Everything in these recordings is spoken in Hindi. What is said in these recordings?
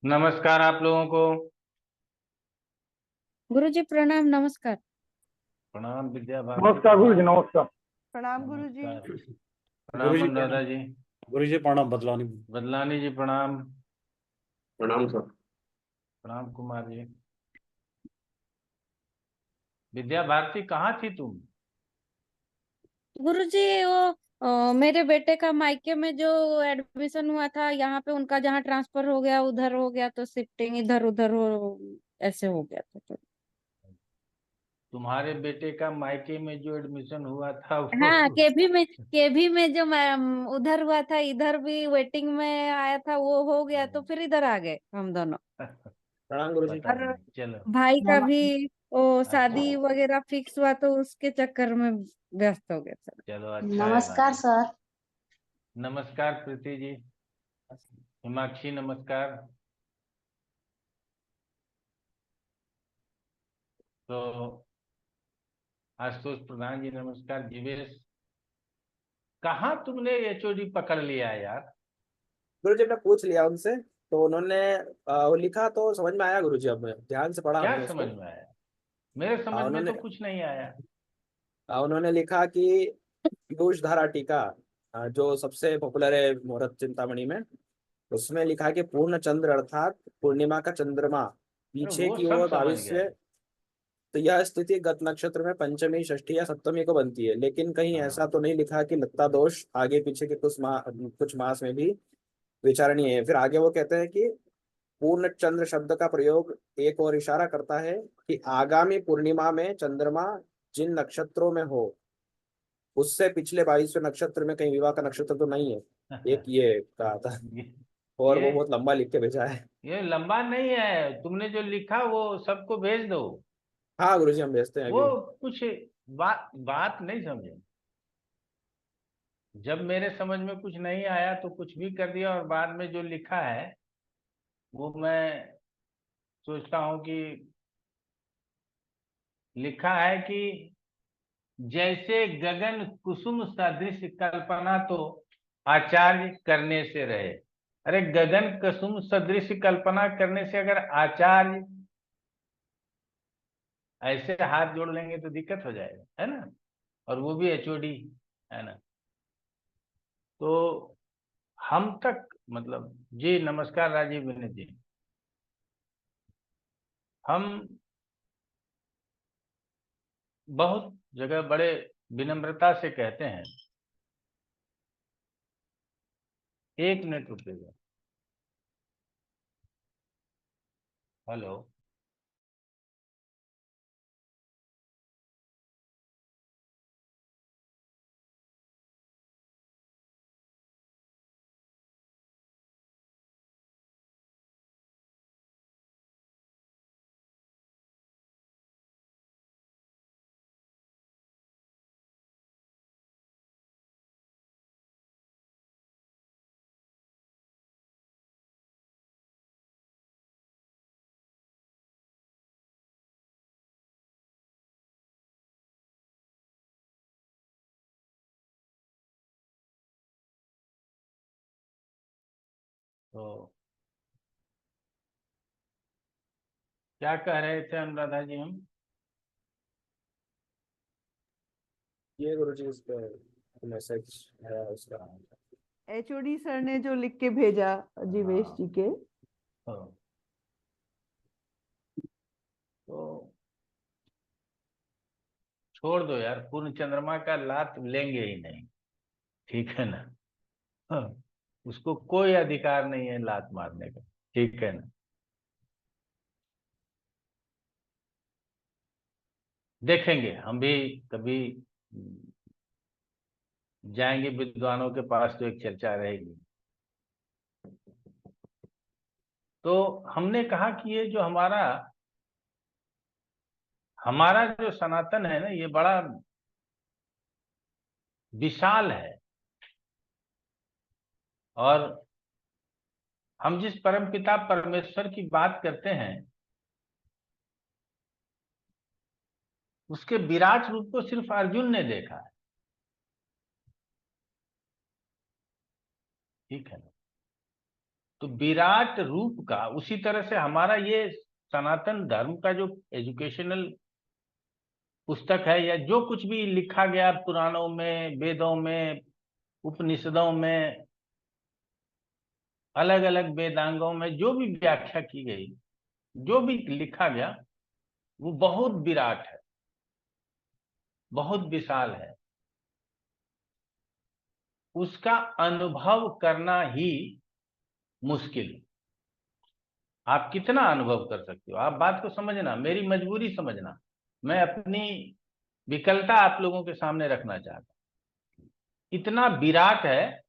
नमस्कार आप लोगों को। गुरुजी प्रणाम। नमस्कार। प्रणाम विद्या भारती। नमस्कार गुरु जी, नमस्कार। प्रणाम गुरुजी। नमस्कार। प्रणाम अनुराधा जी। गुरु जी प्रणाम। बदलानी बदलानी जी प्रणाम। प्रणाम सर। प्रणाम कुमार जी। विद्या भारती कहाँ थी तुम? गुरुजी वो मेरे बेटे का मायके में जो एडमिशन हुआ था, यहाँ पे उनका जहाँ ट्रांसफर हो गया उधर हो गया, तो शिफ्टिंग इधर उधर हो ऐसे हो गया था तो। तुम्हारे बेटे का मायके में जो एडमिशन हुआ था वो हाँ, केभी में जो उधर हुआ था, इधर भी वेटिंग में आया था, वो हो गया तो फिर इधर आ गए हम दोनों। प्रणाम गुरु जी। पता और नहीं, चलो। भाई का भी वो अच्छा, शादी वगैरह फिक्स हुआ, तो उसके चक्कर में व्यस्त हो गए सर। चलो अच्छा है नमस्कार भाई। सर। नमस्कार प्रीति जी। हिमाक्षी नमस्कार। तो आशुतोष प्रधान जी नमस्कार। जीवेश, कहाँ तुमने एचओडी पकड़ लिया है यार? गुरु जी ने पूछ लिया उनसे, तो उन्होंने वो लिखा तो समझ में आया गुरु जी। अब ध्यान से पढ़ा क्या हमने समझ उसको। में आया? मेरे समझ में तो उन्होंने कुछ नहीं आया। उन्होंने लिखा कि पीयूष धारा टीका, जो सबसे पॉपुलर है मुहूर्त चिंतामणि में, उसमें लिखा है कि पूर्ण चंद्र अर्थात पूर्णिमा का चंद्रमा अरे पीछे वो की सब ओर समझ गए। 22वें। तो यह स्थिति गत नक्षत्र में पंचमी, षष्ठी या सप्तमी को बनती है, लेकिन कहीं ऐसा हाँ, तो नहीं लिखा कि लत्ता दोष आगे पीछे के कुछ मास में भी विचारणीय है। फिर आगे वो कहते हैं कि पूर्ण चंद्र शब्द का प्रयोग एक और इशारा करता है कि आगामी पूर्णिमा में चंद्रमा जिन नक्षत्रों में हो, उससे पिछले 22वें नक्षत्र में कहीं विवाह का नक्षत्र तो नहीं है। एक ये कहा था। ये और ये वो बहुत लंबा लिख के भेजा है। ये लंबा नहीं है, तुमने जो लिखा वो सबको भेज दो। हाँ गुरु जी, हम भेजते हैं वो अभी। कुछ बात नहीं समझे। जब मेरे समझ में कुछ नहीं आया तो कुछ भी कर दिया, और बाद में जो लिखा है वो मैं सोचता हूँ कि लिखा है कि जैसे गगन कुसुम सदृश कल्पना तो आचार्य करने से रहे। अरे गगन कुसुम सदृश कल्पना करने से अगर आचार्य ऐसे हाथ जोड़ लेंगे तो दिक्कत हो जाएगा, है ना? और वो भी एचओडी, है ना? तो हम तक मतलब जी नमस्कार राजीव विनीत जी। हम बहुत जगह बड़े विनम्रता से कहते हैं, एक मिनट रुकिएगा। हेलो। तो क्या कह रहे थे अनुराधा जी हम? ये गुरु जी उस पर मैसेज है उसका। एचओडी सर ने जो लिख के भेजा जीवेश हाँ, जी के। तो तो छोड़ दो यार, पूर्ण चंद्रमा का लात लेंगे ही नहीं, ठीक है ना? हाँ, उसको कोई अधिकार नहीं है लात मारने का, ठीक है ना? देखेंगे हम भी कभी, जाएंगे विद्वानों के पास तो एक चर्चा रहेगी। तो हमने कहा कि ये जो हमारा हमारा जो सनातन है ना, ये बड़ा विशाल है। और हम जिस परम पिता परमेश्वर की बात करते हैं, उसके विराट रूप को सिर्फ अर्जुन ने देखा है, ठीक है ना? तो विराट रूप का उसी तरह से हमारा ये सनातन धर्म का जो एजुकेशनल पुस्तक है या जो कुछ भी लिखा गया पुराणों में, वेदों में, उपनिषदों में, अलग अलग वेदांगों में जो भी व्याख्या की गई, जो भी लिखा गया, वो बहुत विराट है, बहुत विशाल है। उसका अनुभव करना ही मुश्किल है। आप कितना अनुभव कर सकते हो, आप बात को समझना, मेरी मजबूरी समझना, मैं अपनी विकलता आप लोगों के सामने रखना चाहता हूं। इतना विराट है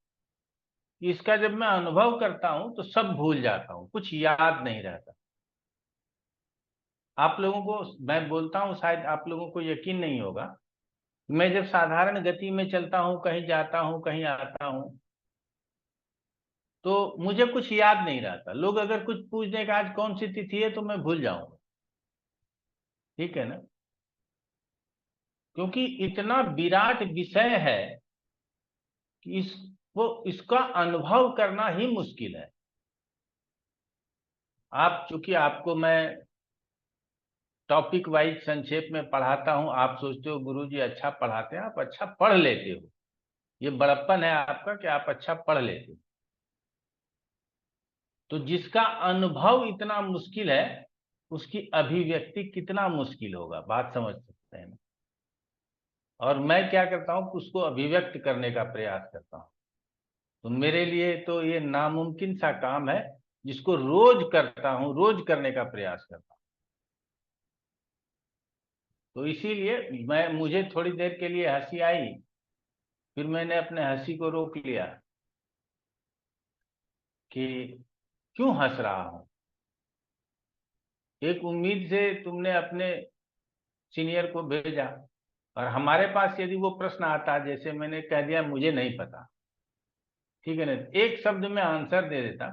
कि इसका जब मैं अनुभव करता हूं तो सब भूल जाता हूं, कुछ याद नहीं रहता। आप लोगों को मैं बोलता हूं, शायद आप लोगों को यकीन नहीं होगा, मैं जब साधारण गति में चलता हूं, कहीं जाता हूं, कहीं आता हूं, तो मुझे कुछ याद नहीं रहता। लोग अगर कुछ पूछ दें कि आज कौन सी तिथि है, तो मैं भूल जाऊंगा। ठीक है ना? क्योंकि इतना विराट विषय है कि इसका अनुभव करना ही मुश्किल है। आप चूंकि आपको मैं टॉपिक वाइज संक्षेप में पढ़ाता हूं, आप सोचते हो गुरुजी अच्छा पढ़ाते हैं, आप अच्छा पढ़ लेते हो, ये बड़प्पन है आपका कि आप अच्छा पढ़ लेते हो। तो जिसका अनुभव इतना मुश्किल है, उसकी अभिव्यक्ति कितना मुश्किल होगा, बात समझ सकते हैं ना? और मैं क्या करता हूं, उसको अभिव्यक्त करने का प्रयास करता हूं। तो मेरे लिए तो ये नामुमकिन सा काम है, जिसको रोज करता हूं, रोज करने का प्रयास करता हूं। तो इसीलिए मुझे थोड़ी देर के लिए हंसी आई, फिर मैंने अपने हंसी को रोक लिया कि क्यों हंस रहा हूं। एक उम्मीद से तुमने अपने सीनियर को भेजा, और हमारे पास यदि वो प्रश्न आता, जैसे मैंने कह दिया मुझे नहीं पता, ठीक है ना, एक शब्द में आंसर दे देता,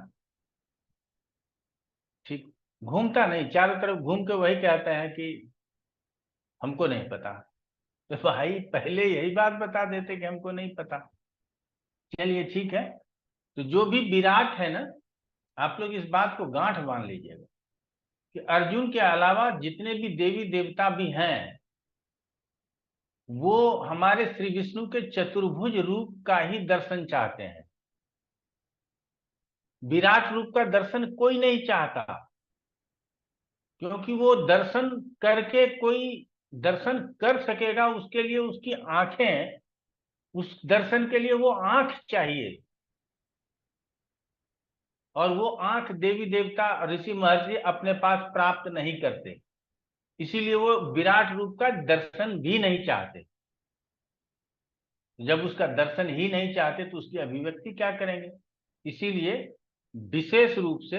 ठीक, घूमता नहीं, चारों तरफ घूम के वही कहता है कि हमको नहीं पता। तो भाई पहले यही बात बता देते कि हमको नहीं पता। चलिए ठीक है। तो जो भी विराट है ना, आप लोग इस बात को गांठ बांध लीजिएगा कि अर्जुन के अलावा जितने भी देवी देवता भी हैं, वो हमारे श्री विष्णु के चतुर्भुज रूप का ही दर्शन चाहते हैं। विराट रूप का दर्शन कोई नहीं चाहता, क्योंकि वो दर्शन करके कोई दर्शन कर सकेगा, उसके लिए उसकी आंखें, उस दर्शन के लिए वो आंख चाहिए, और वो आंख देवी देवता ऋषि महर्षि अपने पास प्राप्त नहीं करते, इसीलिए वो विराट रूप का दर्शन भी नहीं चाहते। जब उसका दर्शन ही नहीं चाहते तो उसकी अभिव्यक्ति क्या करेंगे? इसीलिए विशेष रूप से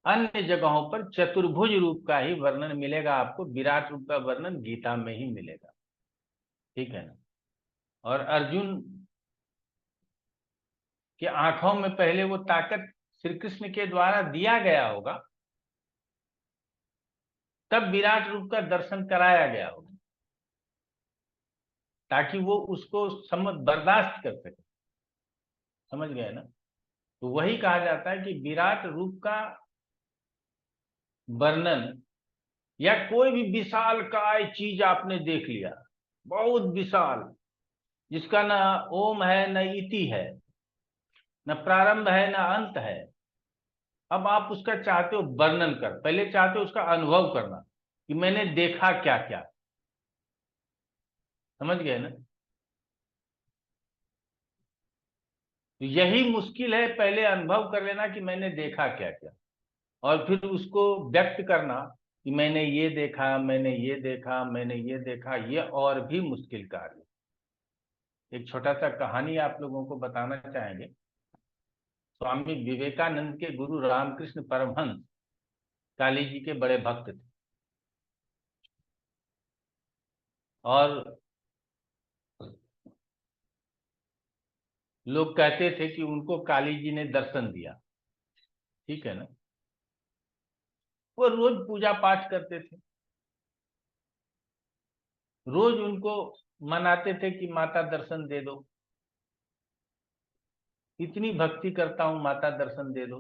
अन्य जगहों पर चतुर्भुज रूप का ही वर्णन मिलेगा आपको, विराट रूप का वर्णन गीता में ही मिलेगा। ठीक है ना? और अर्जुन के आंखों में पहले वो ताकत श्री कृष्ण के द्वारा दिया गया होगा, तब विराट रूप का दर्शन कराया गया होगा, ताकि वो उसको समझ बर्दाश्त कर सके। समझ गए ना? तो वही कहा जाता है कि विराट रूप का वर्णन, या कोई भी विशाल काय चीज आपने देख लिया, बहुत विशाल, जिसका न ओम है, न इति है, न प्रारंभ है, न अंत है। अब आप उसका चाहते हो वर्णन कर, पहले चाहते हो उसका अनुभव करना कि मैंने देखा क्या क्या। समझ गए ना? तो यही मुश्किल है, पहले अनुभव कर लेना कि मैंने देखा क्या क्या, और फिर उसको व्यक्त करना कि मैंने ये देखा, मैंने ये देखा, मैंने ये देखा, ये और भी मुश्किल कार्य। एक छोटा सा कहानी आप लोगों को बताना चाहेंगे। स्वामी विवेकानंद के गुरु रामकृष्ण परमहंस काली जी के बड़े भक्त थे, और लोग कहते थे कि उनको काली जी ने दर्शन दिया। ठीक है ना? वो रोज पूजा पाठ करते थे, रोज उनको मनाते थे कि माता दर्शन दे दो, इतनी भक्ति करता हूं, माता दर्शन दे दो।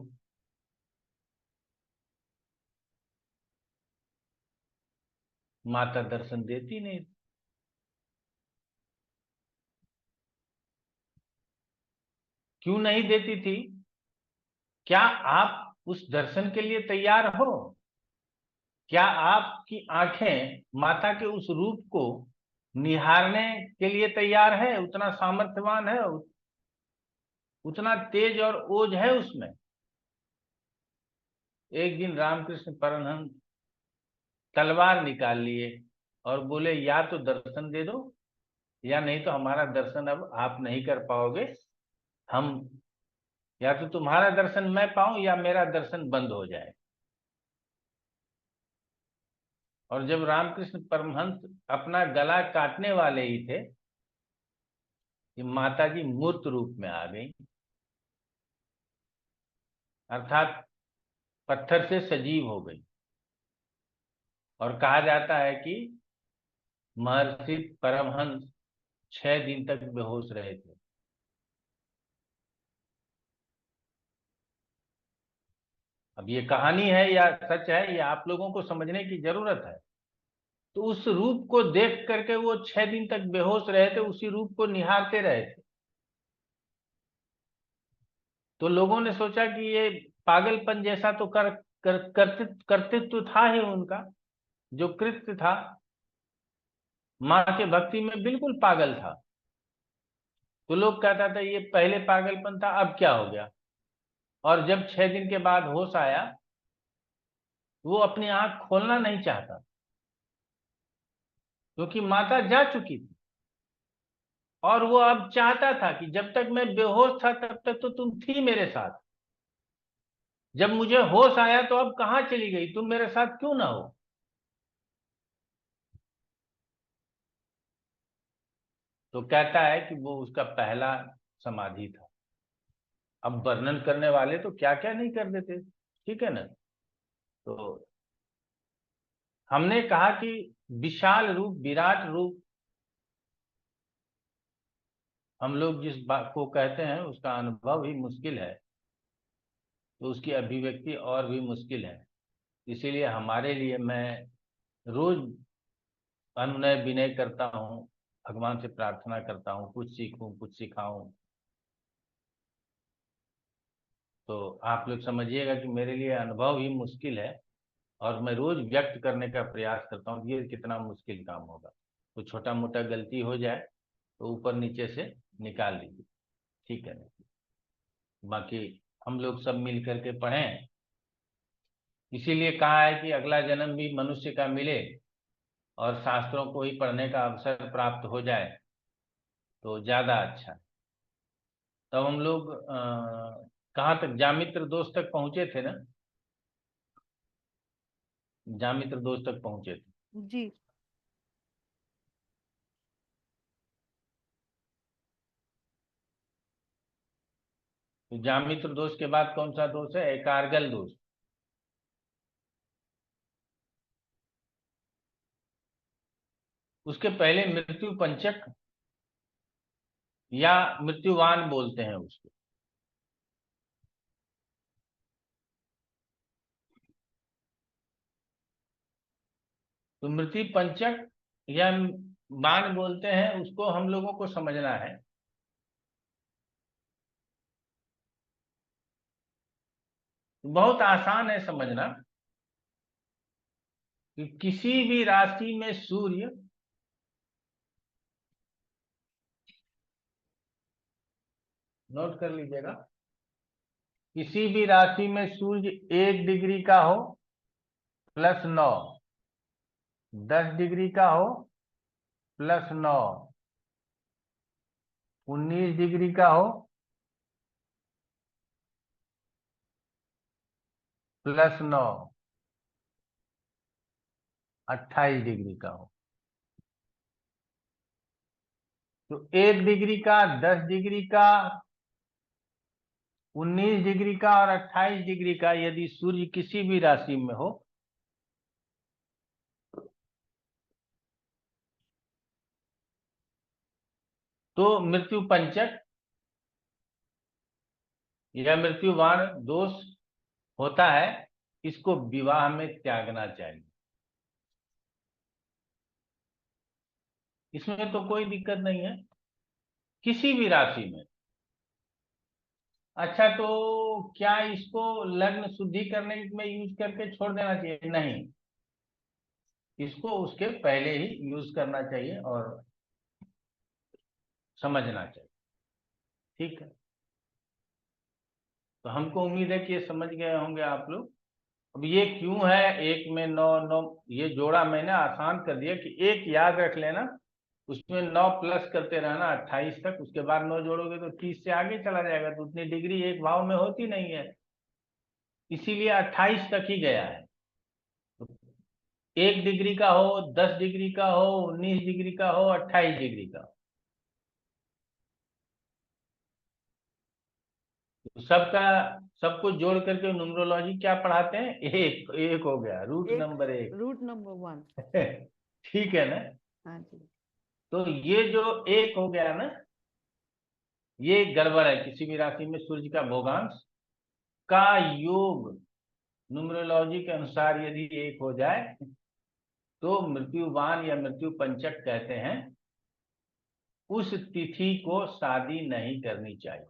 माता दर्शन देती नहीं। क्यों नहीं देती थी? क्या आप उस दर्शन के लिए तैयार हो? क्या आपकी आंखें माता के उस रूप को निहारने के लिए तैयार है? उतना सामर्थ्यवान है, उतना तेज और ओज है उसमें। एक दिन रामकृष्ण परमहंस तलवार निकाल लिए और बोले, या तो दर्शन दे दो, या नहीं तो हमारा दर्शन अब आप नहीं कर पाओगे। हम, या तो तुम्हारा दर्शन मैं पाऊं या मेरा दर्शन बंद हो जाए। और जब रामकृष्ण परमहंस अपना गला काटने वाले ही थे कि माता जी मूर्त रूप में आ गई, अर्थात पत्थर से सजीव हो गई। और कहा जाता है कि महर्षि परमहंस 6 दिन तक बेहोश रहे थे। अब ये कहानी है या सच है, ये आप लोगों को समझने की जरूरत है। तो उस रूप को देख करके वो 6 दिन तक बेहोश रहे थे, उसी रूप को निहारते रहे थे। तो लोगों ने सोचा कि ये पागलपन जैसा तो कर्तृत्व था ही उनका, जो कृत्य था, माँ के भक्ति में बिल्कुल पागल था। तो लोग कहता था ये पहले पागलपन था, अब क्या हो गया। और जब 6 दिन के बाद होश आया, वो अपनी आंख खोलना नहीं चाहता, क्योंकि माता जा चुकी थी। और वो अब चाहता था कि जब तक मैं बेहोश था तब तक तो तुम थी मेरे साथ, जब मुझे होश आया तो अब कहाँ चली गई, तुम मेरे साथ क्यों ना हो। तो कहता है कि वो उसका पहला समाधि था। अब वर्णन करने वाले तो क्या क्या नहीं कर देते, ठीक है ना। तो हमने कहा कि विशाल रूप, विराट रूप, हम लोग जिस बात को कहते हैं उसका अनुभव ही मुश्किल है, तो उसकी अभिव्यक्ति और भी मुश्किल है। इसीलिए हमारे लिए मैं रोज अनुनय विनय करता हूँ, भगवान से प्रार्थना करता हूँ, कुछ सीखूं, कुछ सिखाऊं। तो आप लोग समझिएगा कि मेरे लिए अनुभव ही मुश्किल है, और मैं रोज व्यक्त करने का प्रयास करता हूँ कि ये कितना मुश्किल काम होगा। तो छोटा मोटा गलती हो जाए तो ऊपर नीचे से निकाल लीजिए, ठीक है ना। बाकी हम लोग सब मिल करके पढ़ें। इसीलिए कहा है कि अगला जन्म भी मनुष्य का मिले और शास्त्रों को ही पढ़ने का अवसर प्राप्त हो जाए तो ज्यादा अच्छा है। तब हम लोग कहाँ तक, जामित्र दोष तक पहुंचे थे ना? जामित्र दोष तक पहुंचे थे। जी। तो जामित्र दोष के बाद कौन सा दोष है? एकार्गल दोष। उसके पहले मृत्यु पंचक या मृत्युवान बोलते हैं उसको। तो मृत्यु पंचक या बाण बोलते हैं उसको, हम लोगों को समझना है। बहुत आसान है समझना कि किसी भी राशि में सूर्य नोट कर लीजिएगा, किसी भी राशि में सूर्य 1 डिग्री का हो +9, 10 डिग्री का हो +9, 19 डिग्री का हो +9, 28 डिग्री का हो। तो 1 डिग्री का, 10 डिग्री का, 19 डिग्री का और 28 डिग्री का यदि सूर्य किसी भी राशि में हो तो मृत्यु पंचक या मृत्युवान दोष होता है। इसको विवाह में त्यागना चाहिए। इसमें तो कोई दिक्कत नहीं है किसी भी राशि में। अच्छा, तो क्या इसको लग्न शुद्धि करने में यूज करके छोड़ देना चाहिए? नहीं, इसको उसके पहले ही यूज करना चाहिए और समझना चाहिए। ठीक है, तो हमको उम्मीद है कि ये समझ गए होंगे आप लोग। अब ये क्यों है एक में नौ नौ, ये जोड़ा मैंने आसान कर दिया कि एक याद रख लेना, उसमें 9 प्लस करते रहना 28 तक, उसके बाद 9 जोड़ोगे तो 30 से आगे चला जाएगा, तो उतनी डिग्री एक भाव में होती नहीं है, इसीलिए 28 तक ही गया है। तो 1 डिग्री का हो, 10 डिग्री का हो, 19 डिग्री का हो, 28 डिग्री का हो, तो सबका सबको जोड़ करके न्यूमरोलॉजी क्या पढ़ाते हैं? एक एक हो गया, रूट एक नंबर 1। Root number 1। ठीक है ना? हाँ जी। तो ये जो एक हो गया ना, ये गड़बड़ है। किसी भी राशि में सूर्य का भोगांश का योग न्यूमरोलॉजी के अनुसार यदि एक हो जाए तो मृत्युवान या मृत्यु पंचक कहते हैं। उस तिथि को शादी नहीं करनी चाहिए।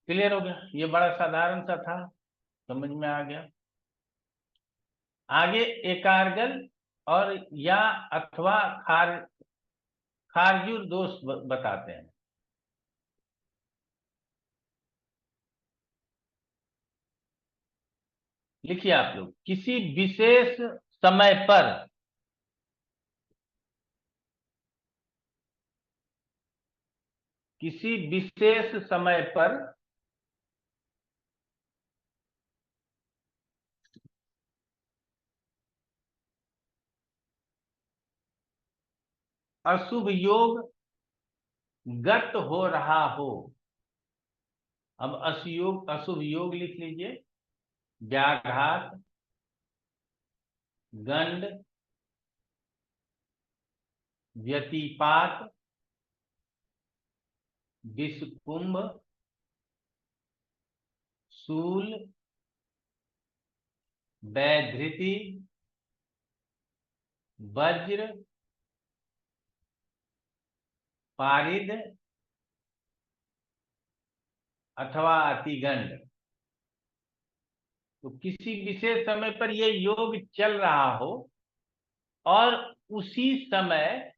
क्लियर हो गया? ये बड़ा साधारण सा था, समझ में आ गया। आगे एकार्गल और या अथवा खारजूर दोष बताते हैं। लिखिए आप लोग, किसी विशेष समय पर किसी विशेष समय पर अशुभ योग गत हो रहा हो। अब अशुभ योग लिख लीजिए। व्याघात, गंड, व्यतिपात, विषकुंभ, शूल, वैधृति, वज्र, पारिद अथवा अतिगंड। तो किसी विशेष समय पर यह योग चल रहा हो और उसी समय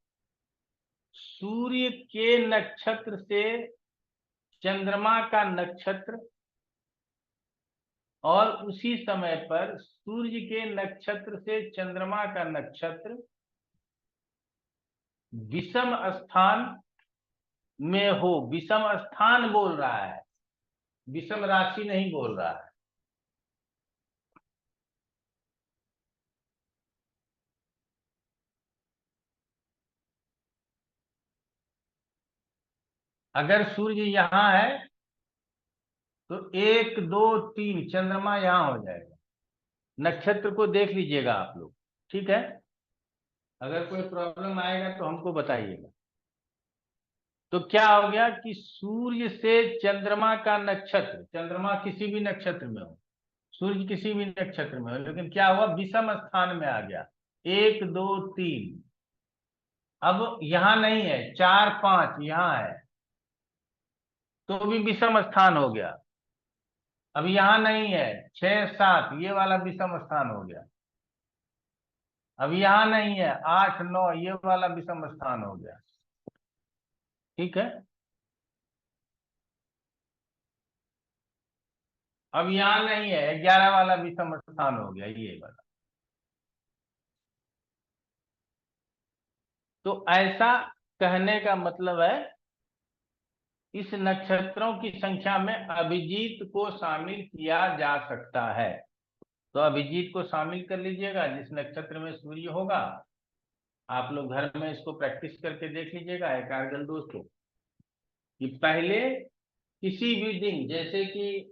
सूर्य के नक्षत्र से चंद्रमा का नक्षत्र और उसी समय पर सूर्य के नक्षत्र से चंद्रमा का नक्षत्र विषम स्थान में हो। विषम स्थान बोल रहा है, विषम राशि नहीं बोल रहा है। अगर सूर्य यहां है तो 1 2 3 चंद्रमा यहां हो जाएगा। नक्षत्र को देख लीजिएगा आप लोग, ठीक है? अगर कोई प्रॉब्लम आएगा तो हमको बताइएगा। तो क्या हो गया कि सूर्य से चंद्रमा का नक्षत्र, चंद्रमा किसी भी नक्षत्र में हो, सूर्य किसी भी नक्षत्र में हो, लेकिन क्या हुआ, विषम स्थान में आ गया। 1 2 3, अब यहां नहीं है, 4 5 यहां है, तो भी विषम स्थान हो गया। अब यहां नहीं है, 6 7 ये वाला विषम स्थान हो गया। अब यहां नहीं है, 8 9 ये वाला विषम स्थान हो गया। ठीक है? अब यहां नहीं है, 11 वाला विषम स्थान हो गया, ये वाला। तो ऐसा कहने का मतलब है इस नक्षत्रों की संख्या में अभिजीत को शामिल किया जा सकता है। तो अभिजीत को शामिल कर लीजिएगा जिस नक्षत्र में सूर्य होगा। आप लोग घर में इसको प्रैक्टिस करके देख लीजिएगा एकार्गल दोष को, कि पहले किसी भी दिन, जैसे कि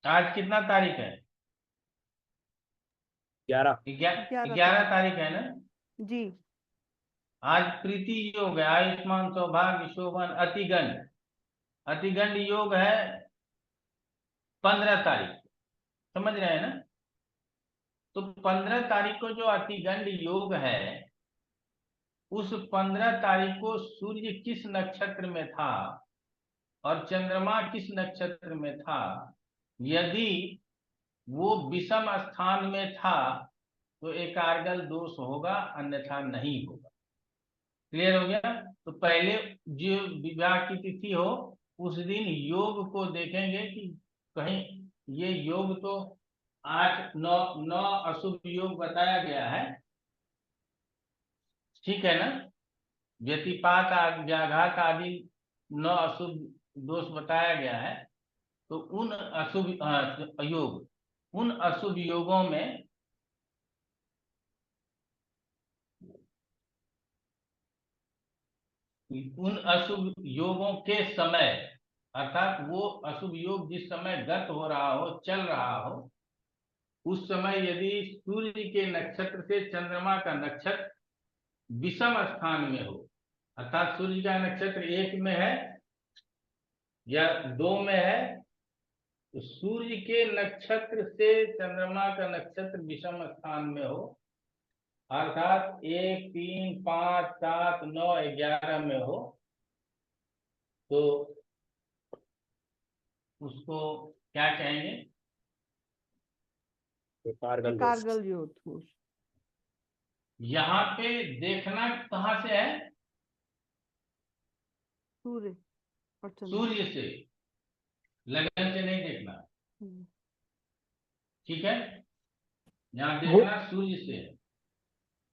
आज कितना तारीख है? 11। 11 11 तारीख है ना? जी। आज प्रीति योग है, आयुष्मान सौभाग्य शोभन अतिगंड, अतिगंड योग है 15 तारीख, समझ रहे हैं ना। तो 15 तारीख को जो अतिगंड योग है, उस 15 तारीख को सूर्य किस नक्षत्र में था और चंद्रमा किस नक्षत्र में था, यदि वो विषम स्थान में था तो एकार्गल दोष होगा, अन्यथा नहीं होगा। क्लियर हो गया। तो पहले जो विवाह की तिथि हो उस दिन योग को देखेंगे कि कहीं ये योग तो 8 9 अशुभ योग बताया गया है, ठीक है ना। व्यतिपात व्याघात आदि 9 अशुभ दोष बताया गया है। तो उन अशुभ योग, उन अशुभ योगों में उन अशुभ योगों के समय, अर्थात वो अशुभ योग जिस समय गत हो रहा हो, चल रहा हो, उस समय यदि सूर्य के नक्षत्र से चंद्रमा का नक्षत्र विषम स्थान में हो, अर्थात सूर्य का नक्षत्र 1 में है या 2 में है, तो सूर्य के नक्षत्र से चंद्रमा का नक्षत्र विषम स्थान में हो, अर्थात 1 3 5 7 9 11 में हो, तो उसको क्या कहेंगे? एकार्गल दोष। एकार्गल दोष। यहाँ पे देखना कहाँ से है? सूर्य और चंद्र। सूर्य से, लगन से नहीं देखना, ठीक है। यहाँ देखना सूर्य से है।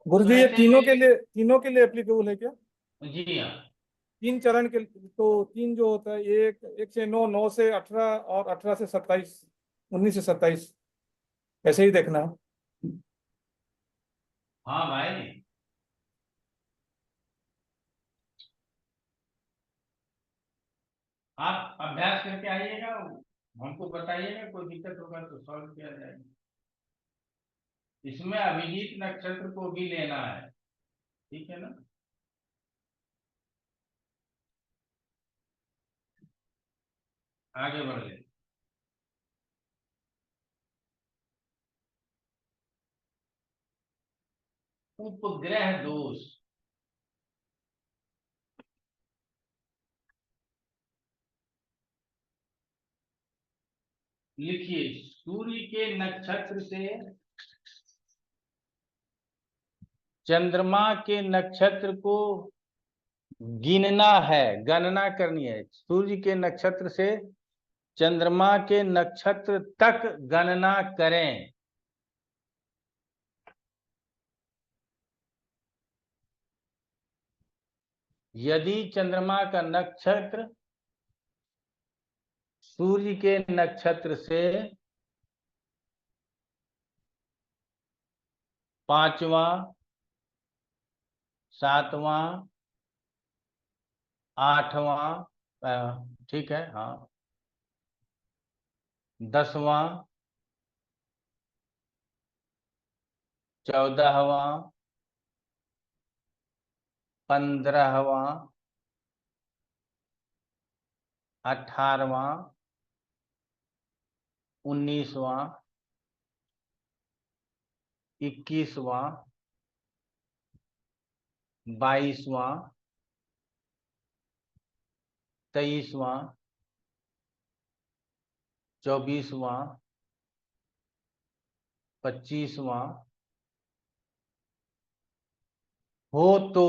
गुरु तो जी ये ऐसे तीनों के लिए एप्लीकेबल है क्या? जी हाँ, 3 चरण के, तो 3 जो होता है, 1 से 9, 9 से 18 और 18 से 27, 19 से 27, ऐसे ही देखना है। हाँ भाई, आप अभ्यास करके आइएगा, हमको बताइएगा, कोई दिक्कत होगा तो सॉल्व किया जाएगा। इसमें अभिजीत नक्षत्र को भी लेना है, ठीक है ना। आगे बढ़ ले। उपग्रह दोष, लिखिए, सूर्य के नक्षत्र से चंद्रमा के नक्षत्र को गिनना है, गणना करनी है। सूर्य के नक्षत्र से चंद्रमा के नक्षत्र तक गणना करें। यदि चंद्रमा का नक्षत्र सूर्य के नक्षत्र से 5वां, 7वां, 8वां, ठीक है, हाँ, 10वां, 14वां, 15वां, 18वां, 19वां, 21वां, 22वां, 23वां, 24वां, 25वां हो तो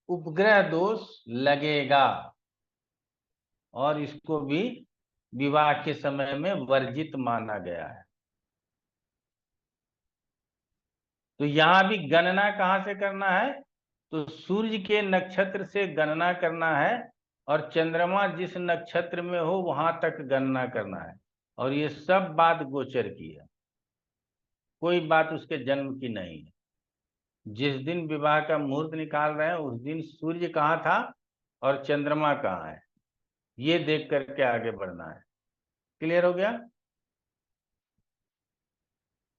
उपग्रह दोष लगेगा, और इसको भी विवाह के समय में वर्जित माना गया है। तो यहां भी गणना कहां से करना है? तो सूर्य के नक्षत्र से गणना करना है, और चंद्रमा जिस नक्षत्र में हो वहां तक गणना करना है। और ये सब बात गोचर की है, कोई बात उसके जन्म की नहीं है। जिस दिन विवाह का मुहूर्त निकाल रहे हैं उस दिन सूर्य कहाँ था और चंद्रमा कहाँ है, ये देख करके आगे बढ़ना है। क्लियर हो गया।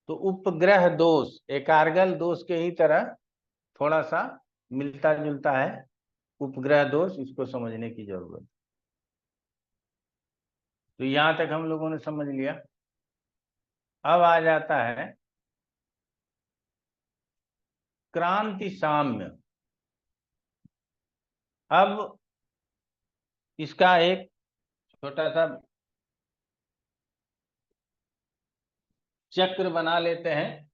तो उपग्रह दोष एकार्गल दोष के ही तरह थोड़ा सा मिलता जुलता है, उपग्रह दोष, इसको समझने की जरूरत। तो यहां तक हम लोगों ने समझ लिया। अब आ जाता है क्रांति साम्य। अब इसका एक छोटा सा चक्र बना लेते हैं।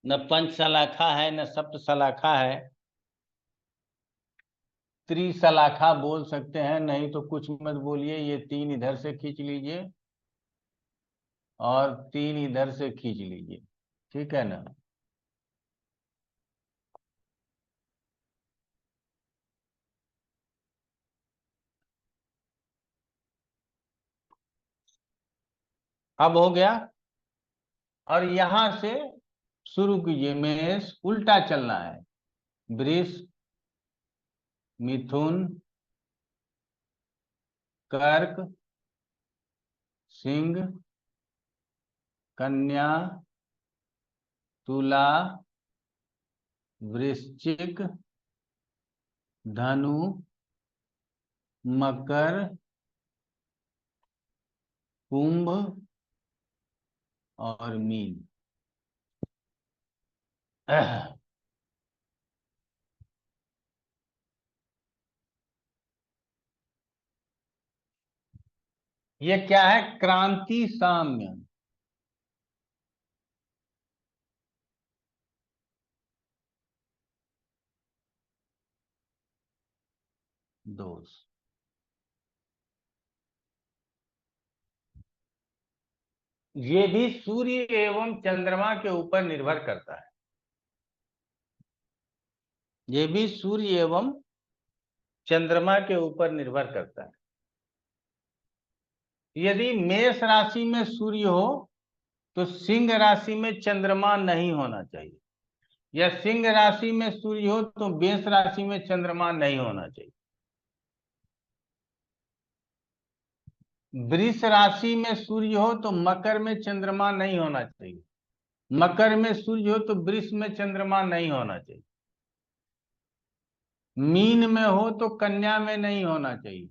न पंच सलाखा है न सप्त सलाखा है, त्रिसलाखा बोल सकते हैं, नहीं तो कुछ मत बोलिए। ये 3 इधर से खींच लीजिए और 3 इधर से खींच लीजिए, ठीक है ना। अब हो गया। और यहां से शुरू कीजिए, मेष उल्टा चलना है। वृष, मिथुन, कर्क, सिंह, कन्या, तुला, वृश्चिक, धनु, मकर, कुंभ और मीन। ये क्या है? क्रांति साम्य। दोष। ये भी सूर्य एवं चंद्रमा के ऊपर निर्भर करता है। ये भी सूर्य एवं चंद्रमा के ऊपर निर्भर करता है। यदि मेष राशि में सूर्य हो तो सिंह राशि में चंद्रमा नहीं होना चाहिए, या सिंह राशि में सूर्य हो तो मेष राशि में चंद्रमा नहीं होना चाहिए। वृष राशि में सूर्य हो तो मकर में चंद्रमा नहीं होना चाहिए, मकर में सूर्य हो तो वृष में चंद्रमा नहीं होना चाहिए। मीन में हो तो कन्या में नहीं होना चाहिए,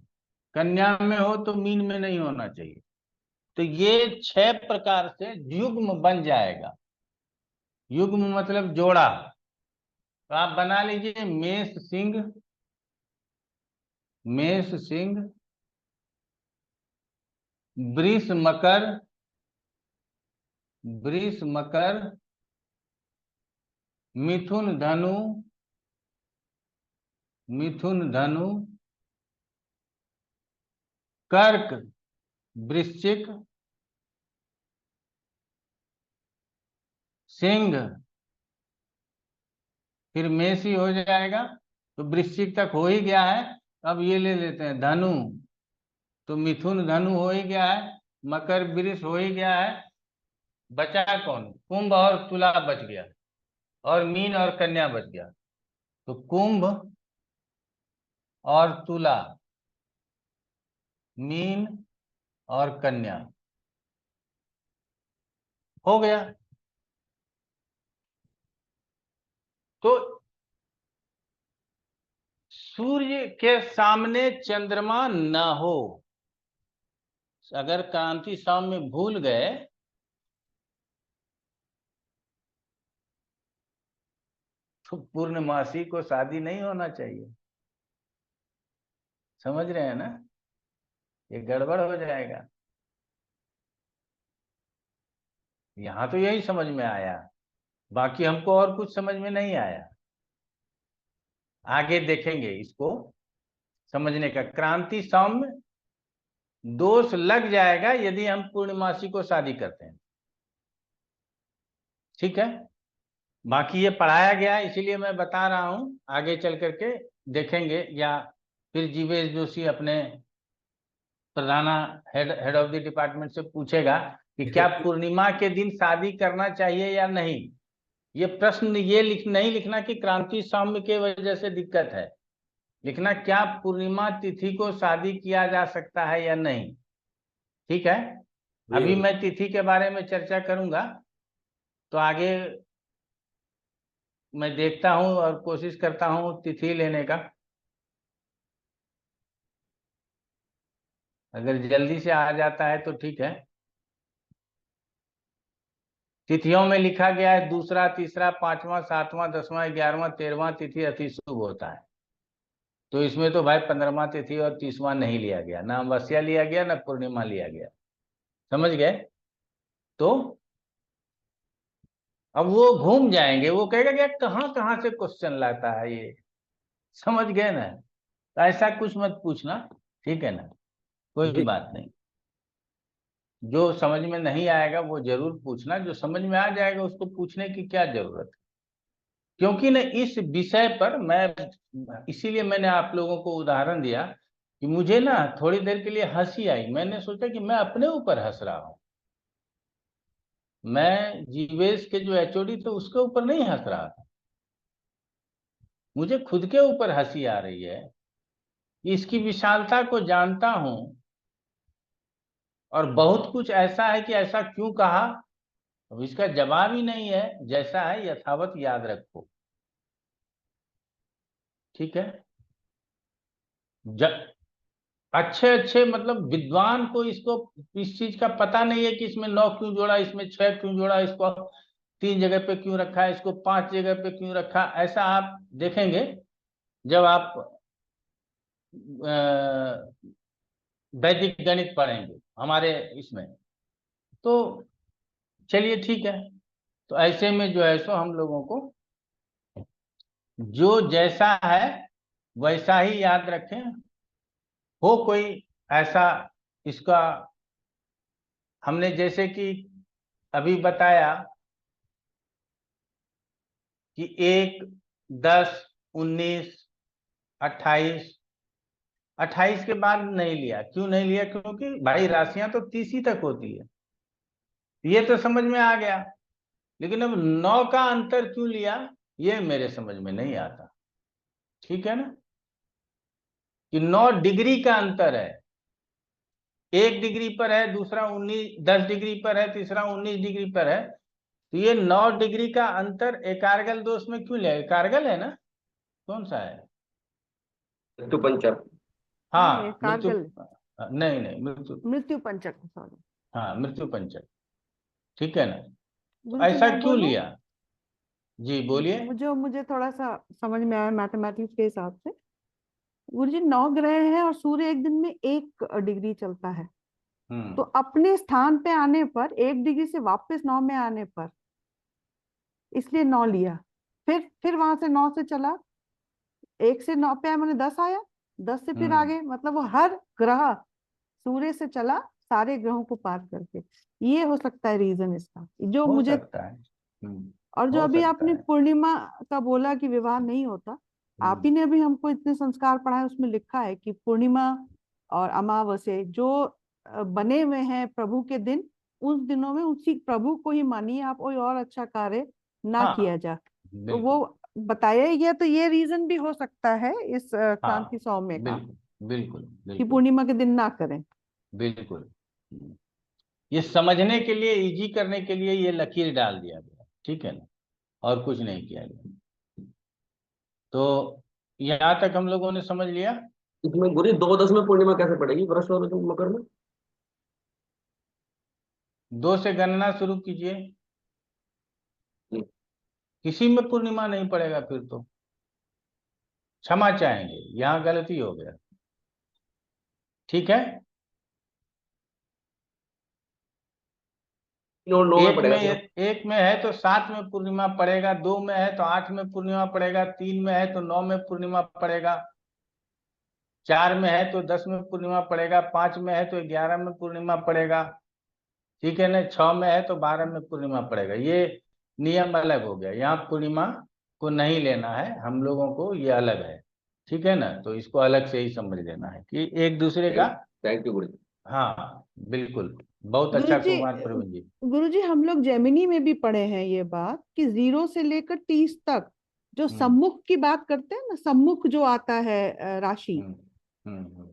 कन्या में हो तो मीन में नहीं होना चाहिए। तो ये 6 प्रकार से युग्म बन जाएगा। युग्म मतलब जोड़ा। तो आप बना लीजिए मेष सिंह, मेष सिंह, वृष मकर, वृष मकर, मिथुन धनु, मिथुन धनु, कर्क वृश्चिक, सिंह, फिर मेष ही हो जाएगा। तो वृश्चिक तक हो ही गया है। अब ये ले लेते हैं धनु, तो मिथुन धनु हो ही गया है, मकर वृष हो ही गया है। बचा कौन? कुंभ और तुला बच गया, और मीन और कन्या बच गया। तो कुंभ और तुला, मीन और कन्या हो गया। तो सूर्य के सामने चंद्रमा न हो, अगर क्रांति साम्य में भूल गए तो पूर्णमासी को शादी नहीं होना चाहिए। समझ रहे हैं ना? ये गड़बड़ हो जाएगा। यहां तो यही समझ में आया, बाकी हमको और कुछ समझ में नहीं आया। आगे देखेंगे इसको समझने का। क्रांति साम्य दोष लग जाएगा यदि हम पूर्णमासी को शादी करते हैं, ठीक है। बाकी ये पढ़ाया गया इसीलिए मैं बता रहा हूं, आगे चल करके देखेंगे, या फिर जीवेश जोशी अपने प्रधाना हेड ऑफ द डिपार्टमेंट से पूछेगा कि क्या पूर्णिमा के दिन शादी करना चाहिए या नहीं। ये प्रश्न ये नहीं लिखना कि क्रांति साम्य के वजह से दिक्कत है, लिखना क्या पूर्णिमा तिथि को शादी किया जा सकता है या नहीं, ठीक है। अभी मैं तिथि के बारे में चर्चा करूंगा, तो आगे मैं देखता हूं और कोशिश करता हूं तिथि लेने का। अगर जल्दी से आ जाता है तो ठीक है। तिथियों में लिखा गया है दूसरा, तीसरा, पांचवा, सातवां, 10वां, 11वां, 13वां तिथि अति शुभ होता है। तो इसमें तो भाई 15वां तिथि और 30वां नहीं लिया गया, ना अमावस्या लिया गया, ना पूर्णिमा लिया गया। समझ गए? तो अब वो घूम जाएंगे, वो कहेगा कि कहाँ कहाँ से क्वेश्चन लाता है ये। समझ गए ना? तो ऐसा कुछ मत पूछना, ठीक है ना? कोई बात नहीं। जो समझ में नहीं आएगा वो जरूर पूछना, जो समझ में आ जाएगा उसको पूछने की क्या जरूरत है। क्योंकि ना इस विषय पर मैं, इसीलिए मैंने आप लोगों को उदाहरण दिया कि मुझे ना थोड़ी देर के लिए हंसी आई। मैंने सोचा कि मैं अपने ऊपर हंस रहा हूं, मैं जीवेश के जो एचओडी थे उसके ऊपर नहीं हंस रहा था। मुझे खुद के ऊपर हंसी आ रही है कि इसकी विशालता को जानता हूं, और बहुत कुछ ऐसा है कि ऐसा क्यों कहा, अब इसका जवाब ही नहीं है। जैसा है यथावत याद रखो, ठीक है? अच्छे अच्छे मतलब विद्वान को इसको इस चीज का पता नहीं है कि इसमें 9 क्यों जोड़ा, इसमें 6 क्यों जोड़ा, इसको 3 जगह पे क्यों रखा, इसको 5 जगह पे क्यों रखा। ऐसा आप देखेंगे जब आप वैदिक गणित पढ़ेंगे हमारे इसमें। तो चलिए ठीक है। तो ऐसे में जो है सो हम लोगों को जो जैसा है वैसा ही याद रखें। हो कोई ऐसा इसका, हमने जैसे कि अभी बताया कि 1, 10, 19, 28, 28 के बाद नहीं लिया। क्यों नहीं लिया? क्योंकि भाई राशियां तो 30 ही तक होती है, ये तो समझ में आ गया। लेकिन अब 9 का अंतर क्यों लिया, ये मेरे समझ में नहीं आता। ठीक है ना? कि 9 डिग्री का अंतर है, 1 डिग्री पर है, दूसरा 10 डिग्री पर है, तीसरा 19 डिग्री पर है। तो ये 9 डिग्री का अंतर एकारगल दोष में क्यों लिया? एकारगल है ना, कौन सा है? मृत्यु पंचक। हाँ मृत्यु, कारगिल, नहीं नहीं मृत्यु, मृत्यु पंचक, सॉरी। हाँ मृत्यु पंचक, ठीक है ना? तो गुरुजी ऐसा मैं क्यों बोलूं? लिया? जी बोलिए। मुझे थोड़ा सा समझ में आया मैथमेटिक्स के हिसाब से। गुरुजी 9 ग्रह है और सूर्य एक दिन में 1 डिग्री चलता है, तो अपने स्थान पे आने पर 1 डिग्री से वापस 9 में आने पर, इसलिए 9 लिया। फिर वहां से 9 से चला, 1 से 9 पे आया, मैंने 10 आया, 10 से फिर आगे, मतलब वो हर ग्रह सूर्य से चला सारे ग्रहों को पार करके। ये हो सकता है रीजन इसका, जो हो मुझे। सकता है, और जो हो अभी सकता आपने है। पूर्णिमा का बोला कि विवाह नहीं होता, आप ही ने अभी हमको इतने संस्कार पढ़ाए, उसमें लिखा है कि पूर्णिमा और अमावस्या जो बने हुए हैं प्रभु के दिन, उस दिनों में उसी प्रभु को ही मानिए, आप कोई और अच्छा कार्य ना हाँ किया जा। तो बिल्कुल, वो बताया ही गया, तो ये रीजन भी हो सकता है इस क्रांति हाँ सौम्य का, बिल्कुल बिल्कुल कि बिल्कुल पूर्णिमा के दिन ना करें। बिल्कुल। ये समझने के लिए, इजी करने के लिए ये लकीर डाल दिया गया, ठीक है ना? और कुछ नहीं किया गया। तो यहाँ तक हम लोगों ने समझ लिया। इसमें गुरु 2-10 में पूर्णिमा कैसे पड़ेगी, वृष और मकर में? 2 से गणना शुरू कीजिए, जी। किसी में पूर्णिमा नहीं पड़ेगा फिर तो क्षमा चाहेंगे, यहाँ गलती हो गया, ठीक है? 3 और 9 में एक पड़ेगा में सिर्फ। एक में है तो 7 में पूर्णिमा पड़ेगा, 2 में है तो 8 में पूर्णिमा पड़ेगा, 3 में है तो 9 में पूर्णिमा पड़ेगा, 4 में है तो 10 में पूर्णिमा पड़ेगा, 5 में है तो 11 में पूर्णिमा पड़ेगा, ठीक है ना? 6 में है तो 12 में पूर्णिमा पड़ेगा। ये नियम अलग हो गया, यहाँ पूर्णिमा को नहीं लेना है हम लोगों को, ये अलग है, ठीक है ना? तो इसको अलग से ही समझ लेना है कि एक दूसरे का। थैंक यू गुरु जी। हाँ बिल्कुल, बहुत अच्छा गुरुजी, कुमार प्रवीण जी। गुरुजी हम लोग जेमिनी में भी पढ़े हैं ये बात कि 0 से लेकर 30 तक जो सम्मुख की बात करते हैं ना, सम्मुख जो आता है राशि, हम्म,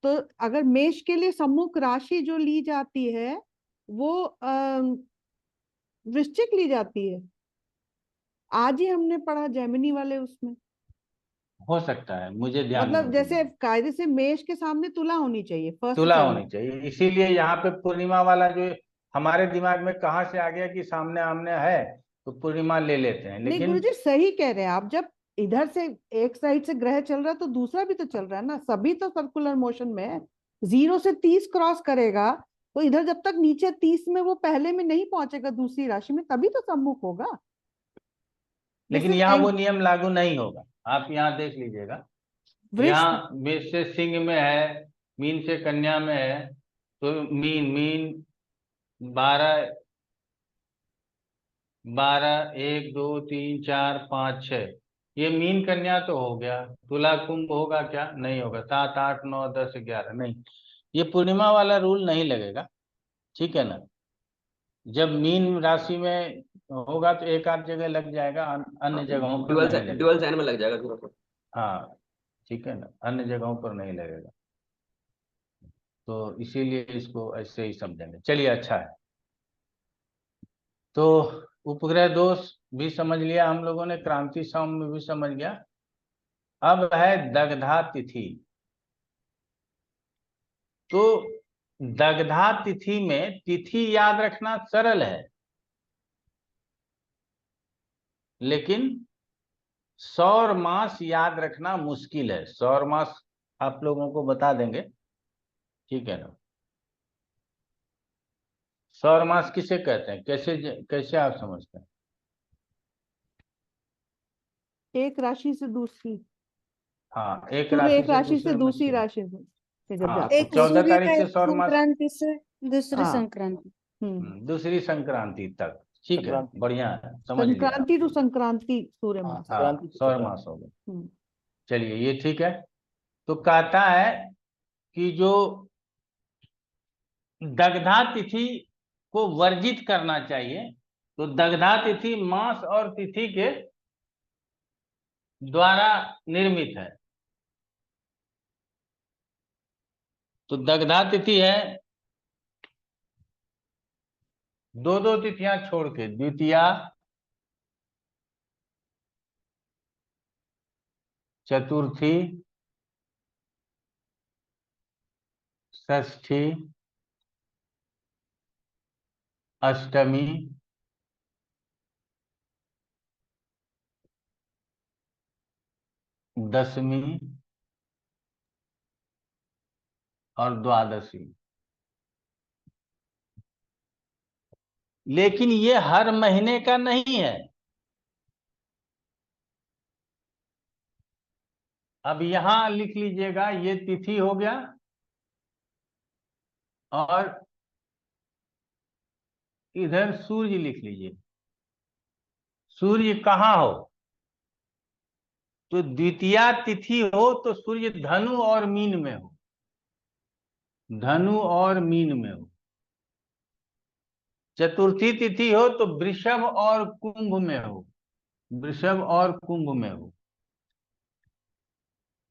तो अगर मेष के लिए सम्मुख राशि जो ली जाती है वो वृश्चिक ली जाती है। आज ही हमने पढ़ा जेमिनी वाले उसमें। हो सकता है, मुझे ध्यान मतलब नहीं जैसे है। कायदे से मेष के सामने तुला होनी चाहिए, फर्स्ट तुला चंद्र। होनी चाहिए, इसीलिए यहाँ पे पूर्णिमा वाला जो हमारे दिमाग में कहाँ से आ गया कि सामने आमने है तो पूर्णिमा ले लेते हैं, नहीं लेकिन गुरुजी सही कह रहे हैं आप, जब इधर से एक साइड से ग्रह चल रहा है तो दूसरा भी तो चल रहा है ना, सभी तो सर्कुलर मोशन में है। 0 से 30 क्रॉस करेगा तो इधर जब तक नीचे 30 में वो पहले में नहीं पहुंचेगा दूसरी राशि में, तभी तो सम्मुख होगा। दिस लेकिन इज यहाँ वो नियम लागू नहीं होगा। आप यहाँ देख लीजिएगा, वृष। यहाँ मेष से सिंह में है, मीन से कन्या में है, तो मीन मीन 12 12 1 2 3 4 5 6, ये मीन कन्या तो हो गया। तुला कुंभ होगा क्या? नहीं होगा। 7 8 9 10 11 नहीं, ये पूर्णिमा वाला रूल नहीं लगेगा, ठीक है ना। जब मीन राशि में होगा तो एक आध जगह लग जाएगा, अन्य जगहों पर ड्यूअल नहीं लगेगा। ड्यूअल साइन में लग जाएगा थोड़ा सा। हाँ ठीक है ना, अन्य जगहों पर नहीं लगेगा, तो इसीलिए इसको ऐसे ही समझेंगे। चलिए अच्छा है। तो उपग्रह दोष भी समझ लिया हम लोगों ने, क्रांति सौम्य भी समझ गया। अब है दग्धा तिथि। तो दग्धा तिथि में तिथि याद रखना सरल है, लेकिन सौर मास याद रखना मुश्किल है। सौर मास आप लोगों को बता देंगे, ठीक है ना। सौर मास किसे कहते हैं, कैसे कैसे आप समझते हैं? एक राशि से दूसरी, हाँ, एक सूर्य राशि एक से राशि से दूसरे में दूसरी चेंज। राशि से जब हाँ, जाता तो एक 14 सूर्य का तारीख से एक सौर मास, संक्रांति से दूसरी है। हाँ। संक्रांति। दूसरी संक्रांति तक, ठीक है, संक्रांति। बढ़िया है, समझ लिया आप संक्रांति टू लोग। संक्रांति सूर्य हाँ मास। हाँ, संक्रांति सौर मास हो गया। हम्म। चलिए ये ठीक है। तो कहता है कि जो दग्धा तिथि को वर्जित करना चाहिए, तो दग्धा तिथि मास और तिथि के द्वारा निर्मित है। तो दग्धा तिथि है दो दो तिथियां छोड़ के, द्वितीया, चतुर्थी, षष्ठी, अष्टमी, दसवीं और द्वादशी। लेकिन ये हर महीने का नहीं है। अब यहां लिख लीजिएगा, ये तिथि हो गया, और इधर सूर्य लिख लीजिए। सूर्य कहाँ हो, तो द्वितीया तिथि हो तो सूर्य धनु और मीन में हो, धनु और मीन में हो। चतुर्थी तिथि हो तो वृषभ और कुंभ में हो, वृषभ और कुंभ में हो।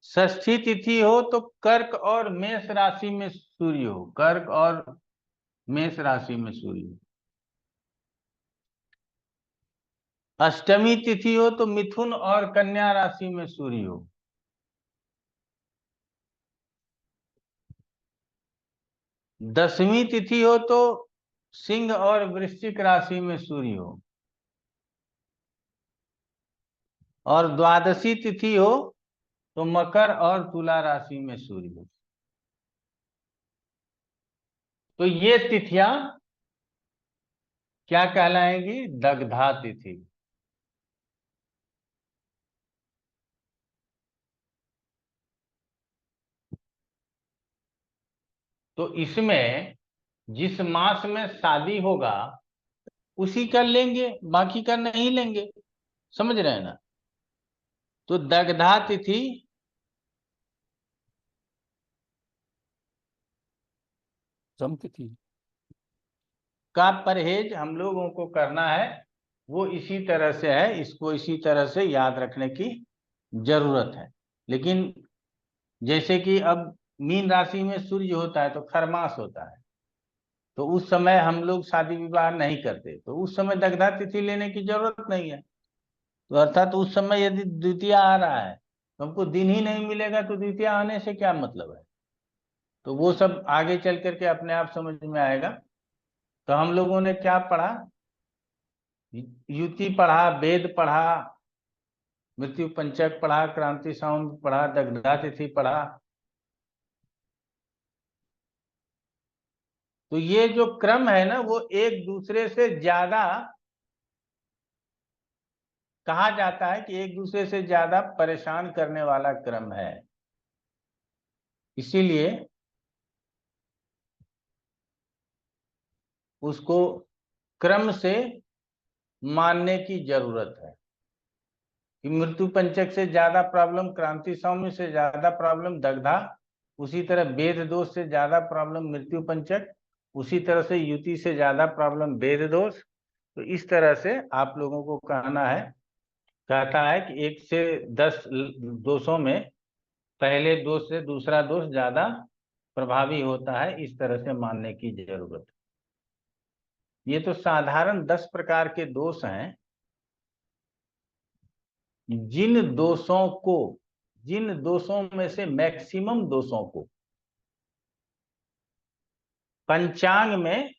षष्ठी तिथि हो तो कर्क और मेष राशि में सूर्य हो, कर्क और मेष राशि में सूर्य हो। अष्टमी तिथि हो तो मिथुन और कन्या राशि में सूर्य हो। दसवीं तिथि हो तो सिंह और वृश्चिक राशि में सूर्य हो। और द्वादशी तिथि हो तो मकर और तुला राशि में सूर्य हो। तो ये तिथियां क्या कहलाएंगी? दग्धा तिथि। तो इसमें जिस मास में शादी होगा उसी का लेंगे, बाकी का नहीं लेंगे, समझ रहे हैं ना। तो दग्धा तिथि समतिथि। का परहेज हम लोगों को करना है, वो इसी तरह से है, इसको इसी तरह से याद रखने की जरूरत है। लेकिन जैसे कि अब मीन राशि में सूर्य होता है तो खरमास होता है, तो उस समय हम लोग शादी विवाह नहीं करते, तो उस समय दग्धा तिथि लेने की जरूरत नहीं है। तो अर्थात उस समय यदि द्वितीया आ रहा है तो हमको दिन ही नहीं मिलेगा, तो द्वितीया आने से क्या मतलब है। तो वो सब आगे चल करके अपने आप समझ में आएगा। तो हम लोगों ने क्या पढ़ा, युति पढ़ा, वेद पढ़ा, मृत्यु पंचक पढ़ा, क्रांति साउंड पढ़ा, दग्धा तिथि पढ़ा। तो ये जो क्रम है ना, वो एक दूसरे से ज्यादा, कहा जाता है कि एक दूसरे से ज्यादा परेशान करने वाला क्रम है। इसीलिए उसको क्रम से मानने की जरूरत है कि मृत्यु पंचक से ज्यादा प्रॉब्लम क्रांति सौम्य से ज्यादा प्रॉब्लम दग्धा, उसी तरह वेद दोष से ज्यादा प्रॉब्लम मृत्यु पंचक, उसी तरह से युति से ज्यादा प्रॉब्लम वेद दोष। तो इस तरह से आप लोगों को कहता है कि 1 से 10 दोषों में पहले दोष से दूसरा दोष ज्यादा प्रभावी होता है, इस तरह से मानने की जरूरत है। ये तो साधारण 10 प्रकार के दोष हैं। जिन दोषों में से मैक्सिमम दोषों को पंचांग में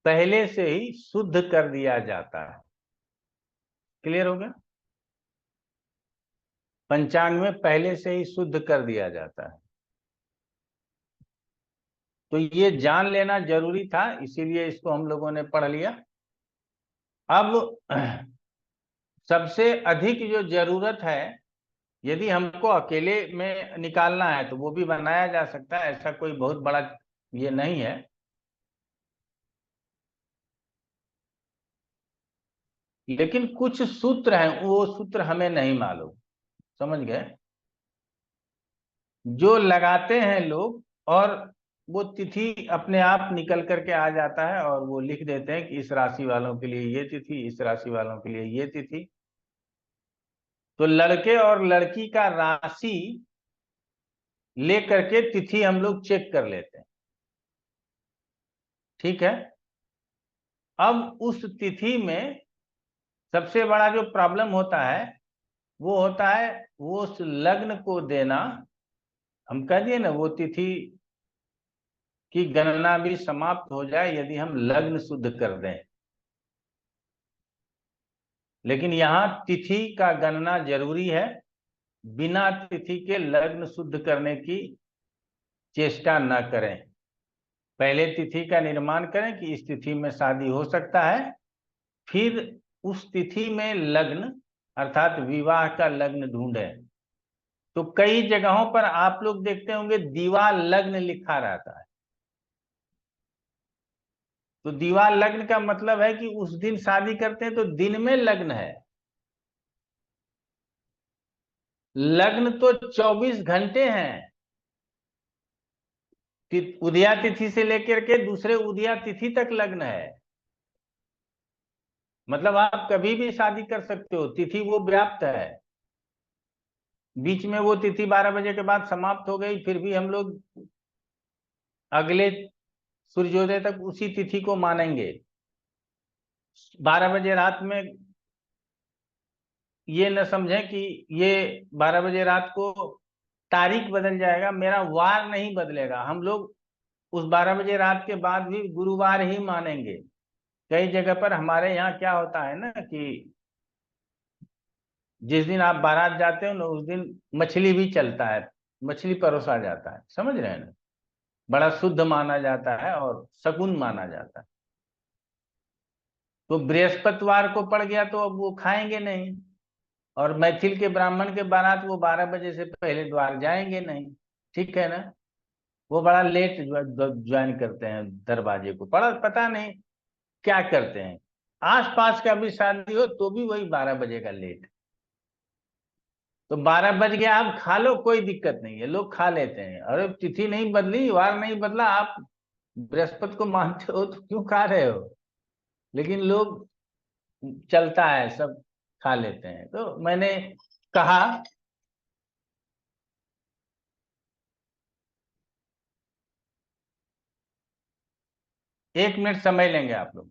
पहले से ही शुद्ध कर दिया जाता है। क्लियर हो गया? पंचांग में पहले से ही शुद्ध कर दिया जाता है। तो ये जान लेना जरूरी था, इसीलिए इसको हम लोगों ने पढ़ लिया। अब सबसे अधिक जो जरूरत है, यदि हमको अकेले में निकालना है तो वो भी बनाया जा सकता है, ऐसा कोई बहुत बड़ा ये नहीं है। लेकिन कुछ सूत्र हैं, वो सूत्र हमें नहीं मालूम, समझ गए? जो लगाते हैं लोग, और वो तिथि अपने आप निकल करके आ जाता है, और वो लिख देते हैं कि इस राशि वालों के लिए ये तिथि, इस राशि वालों के लिए ये तिथि। तो लड़के और लड़की का राशि लेकर के तिथि हम लोग चेक कर लेते हैं, ठीक है। अब उस तिथि में सबसे बड़ा जो प्रॉब्लम होता है वो होता है वो उस लग्न को देना। हम कह दिए ना, वो तिथि की गणना भी समाप्त हो जाए यदि हम लग्न शुद्ध कर दें, लेकिन यहाँ तिथि का गणना जरूरी है। बिना तिथि के लग्न शुद्ध करने की चेष्टा न करें। पहले तिथि का निर्माण करें कि इस तिथि में शादी हो सकता है, फिर उस तिथि में लग्न अर्थात विवाह का लग्न ढूंढें। तो कई जगहों पर आप लोग देखते होंगे दीवा लग्न लिखा रहता है। तो दीवा लग्न का मतलब है कि उस दिन शादी करते हैं तो दिन में लग्न है। लग्न तो 24 घंटे हैं, उदया तिथि से लेकर के दूसरे उदया तिथि तक लग्न है। मतलब आप कभी भी शादी कर सकते हो, तिथि वो व्याप्त है। बीच में वो तिथि 12 बजे के बाद समाप्त हो गई, फिर भी हम लोग अगले सूर्योदय तक उसी तिथि को मानेंगे। 12 बजे रात में ये न समझें कि ये 12 बजे रात को तारीख बदल जाएगा, मेरा वार नहीं बदलेगा। हम लोग उस 12 बजे रात के बाद भी गुरुवार ही मानेंगे। कई जगह पर हमारे यहाँ क्या होता है ना कि जिस दिन आप बारात जाते हो ना, उस दिन मछली भी चलता है, मछली परोसा जाता है, समझ रहे हैं ना। बड़ा शुद्ध माना जाता है और शगुन माना जाता है। तो बृहस्पतिवार को पड़ गया तो अब वो खाएंगे नहीं, और मैथिल के ब्राह्मण के बारात वो 12 बजे से पहले द्वार जाएंगे नहीं, ठीक है ना। वो बड़ा लेट ज्वाइन करते हैं दरवाजे को, बड़ा पता नहीं क्या करते हैं। आस पास का भी शादी हो तो भी वही 12 बजे का लेट। तो 12 बज गया, आप खा लो, कोई दिक्कत नहीं है, लोग खा लेते हैं। अरे तिथि नहीं बदली, वार नहीं बदला, आप बृहस्पति को मानते हो तो क्यों खा रहे हो। लेकिन लोग चलता है, सब खा लेते हैं। तो मैंने कहा 1 मिनट समय लेंगे आप लोग।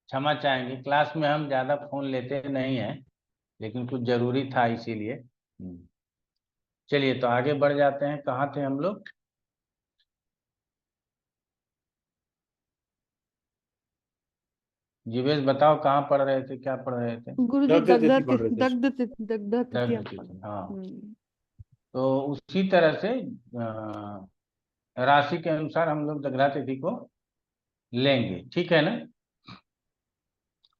क्षमा चाहेंगे, क्लास में हम ज्यादा फोन लेते नहीं हैं, लेकिन कुछ जरूरी था इसीलिए। चलिए तो आगे बढ़ जाते हैं। कहाँ थे हम लोग? जीवेश बताओ, कहाँ पढ़ रहे थे, क्या पढ़ रहे थे? गुरुजी दग्ध तिथि पढ़ रहे थे। दग्ध तिथि दग्ध तिथि, हाँ। हम्म। तो उसी तरह से राशि के अनुसार हम लोग दग्धा तिथि को लेंगे, ठीक है ना?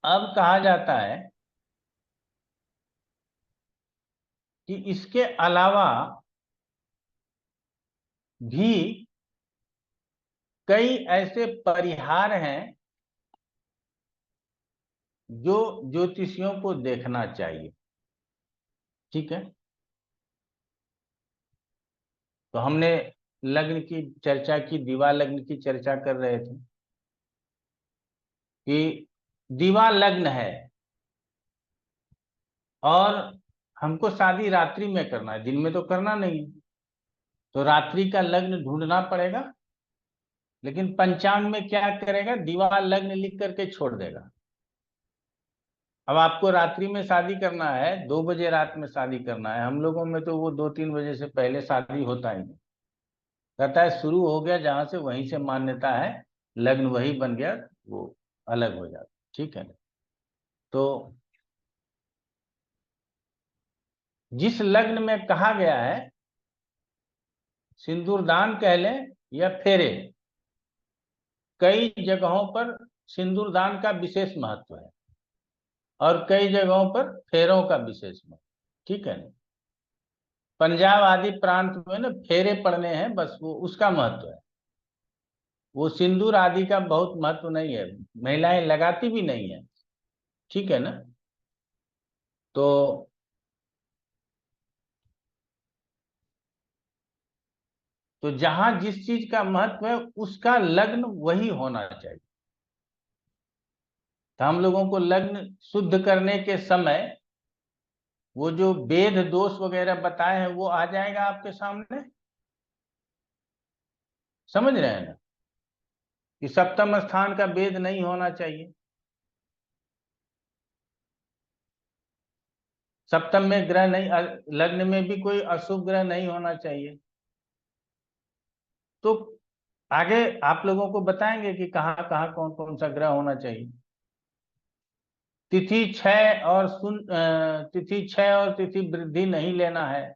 अब कहा जाता है कि इसके अलावा भी कई ऐसे परिहार हैं जो ज्योतिषियों को देखना चाहिए, ठीक है? तो हमने लग्न की चर्चा की, दिवा लग्न की चर्चा कर रहे थे। कि दिवा लग्न है और हमको शादी रात्रि में करना है, दिन में तो करना नहीं, तो रात्रि का लग्न ढूंढना पड़ेगा। लेकिन पंचांग में क्या करेगा, दिवा लग्न लिख करके छोड़ देगा। अब आपको रात्रि में शादी करना है, 2 बजे रात में शादी करना है, हम लोगों में तो वो 2-3 बजे से पहले शादी होता ही नहीं, कहता है शुरू हो गया जहां से वहीं से मान्यता है, लग्न वही बन गया, वो अलग हो जाता। ठीक है ना? तो जिस लग्न में कहा गया है सिंदूरदान कह लें या फेरे, कई जगहों पर सिंदूरदान का विशेष महत्व है और कई जगहों पर फेरों का विशेष महत्व। ठीक है ना? पंजाब आदि प्रांत में ना फेरे पड़ने हैं, बस वो उसका महत्व है, वो सिंदूर आदि का बहुत महत्व नहीं है, महिलाएं लगाती भी नहीं है। ठीक है ना? तो जहां जिस चीज का महत्व है उसका लग्न वही होना चाहिए। तो हम लोगों को लग्न शुद्ध करने के समय वो जो वेद दोष वगैरह बताए हैं वो आ जाएगा आपके सामने, समझ रहे हैं ना? कि सप्तम स्थान का वेद नहीं होना चाहिए, सप्तम में ग्रह नहीं, लग्न में भी कोई अशुभ ग्रह नहीं होना चाहिए। तो आगे आप लोगों को बताएंगे कि कहाँ कहाँ कौन कौन सा ग्रह होना चाहिए। तिथि क्षय और तिथि क्षय और तिथि वृद्धि नहीं लेना है।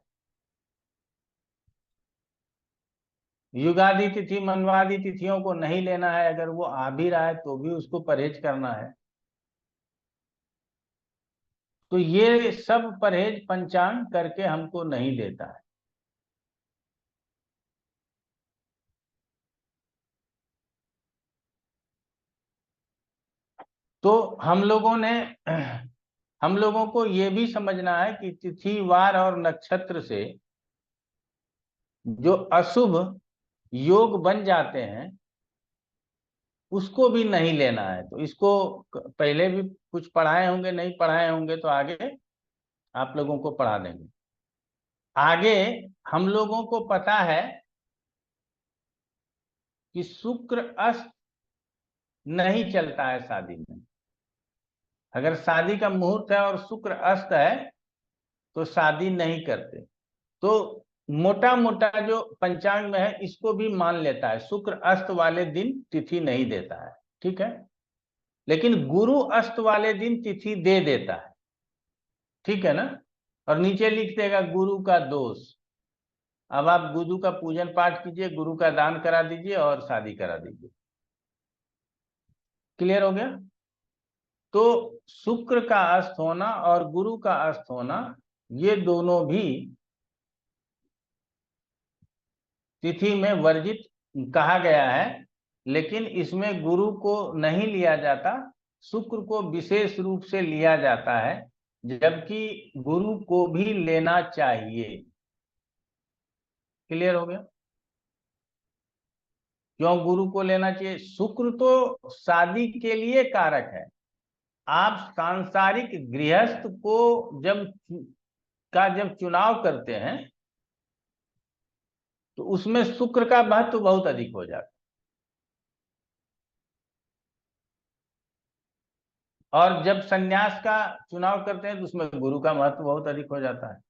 युगादि तिथि मनवादि तिथियों को नहीं लेना है, अगर वो आ भी रहा है तो भी उसको परहेज करना है। तो ये सब परहेज पंचांग करके हमको नहीं देता है। तो हम लोगों को ये भी समझना है कि तिथि वार और नक्षत्र से जो अशुभ योग बन जाते हैं उसको भी नहीं लेना है। तो इसको पहले भी कुछ पढ़ाए होंगे, नहीं पढ़ाए होंगे तो आगे आप लोगों को पढ़ा देंगे। आगे हम लोगों को पता है कि शुक्र अस्त नहीं चलता है शादी में। अगर शादी का मुहूर्त है और शुक्र अस्त है तो शादी नहीं करते। तो मोटा मोटा जो पंचांग में है इसको भी मान लेता है, शुक्र अस्त वाले दिन तिथि नहीं देता है। ठीक है? लेकिन गुरु अस्त वाले दिन तिथि दे देता है। ठीक है ना? और नीचे लिख देगा गुरु का दोष। अब आप गुरु का पूजन पाठ कीजिए, गुरु का दान करा दीजिए और शादी करा दीजिए। क्लियर हो गया? तो शुक्र का अस्त होना और गुरु का अस्त होना ये दोनों भी तिथि में वर्जित कहा गया है, लेकिन इसमें गुरु को नहीं लिया जाता, शुक्र को विशेष रूप से लिया जाता है, जबकि गुरु को भी लेना चाहिए। क्लियर हो गया? क्यों गुरु को लेना चाहिए? शुक्र तो शादी के लिए कारक है। आप सांसारिक गृहस्थ को जब चुनाव करते हैं तो उसमें शुक्र का महत्व बहुत अधिक हो जाता है, और जब सन्यास का चुनाव करते हैं तो उसमें गुरु का महत्व बहुत अधिक हो जाता है।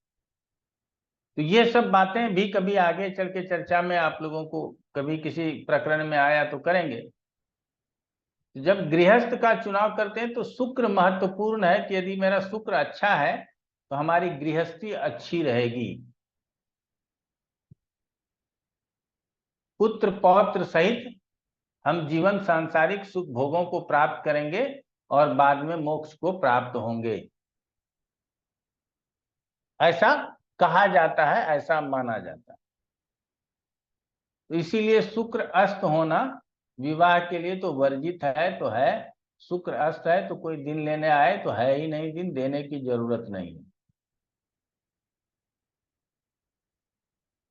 तो ये सब बातें भी कभी आगे चल के चर्चा में आप लोगों को कभी किसी प्रकरण में आया तो करेंगे। जब गृहस्थ का चुनाव करते हैं तो शुक्र महत्वपूर्ण है कि यदि मेरा शुक्र अच्छा है तो हमारी गृहस्थी अच्छी रहेगी, पुत्र पौत्र सहित हम जीवन सांसारिक सुख भोगों को प्राप्त करेंगे और बाद में मोक्ष को प्राप्त होंगे, ऐसा कहा जाता है, ऐसा माना जाता है। तो इसीलिए शुक्र अस्त होना विवाह के लिए तो वर्जित है तो है। शुक्र अस्त है तो कोई दिन लेने आए तो है ही नहीं, दिन देने की जरूरत नहीं है।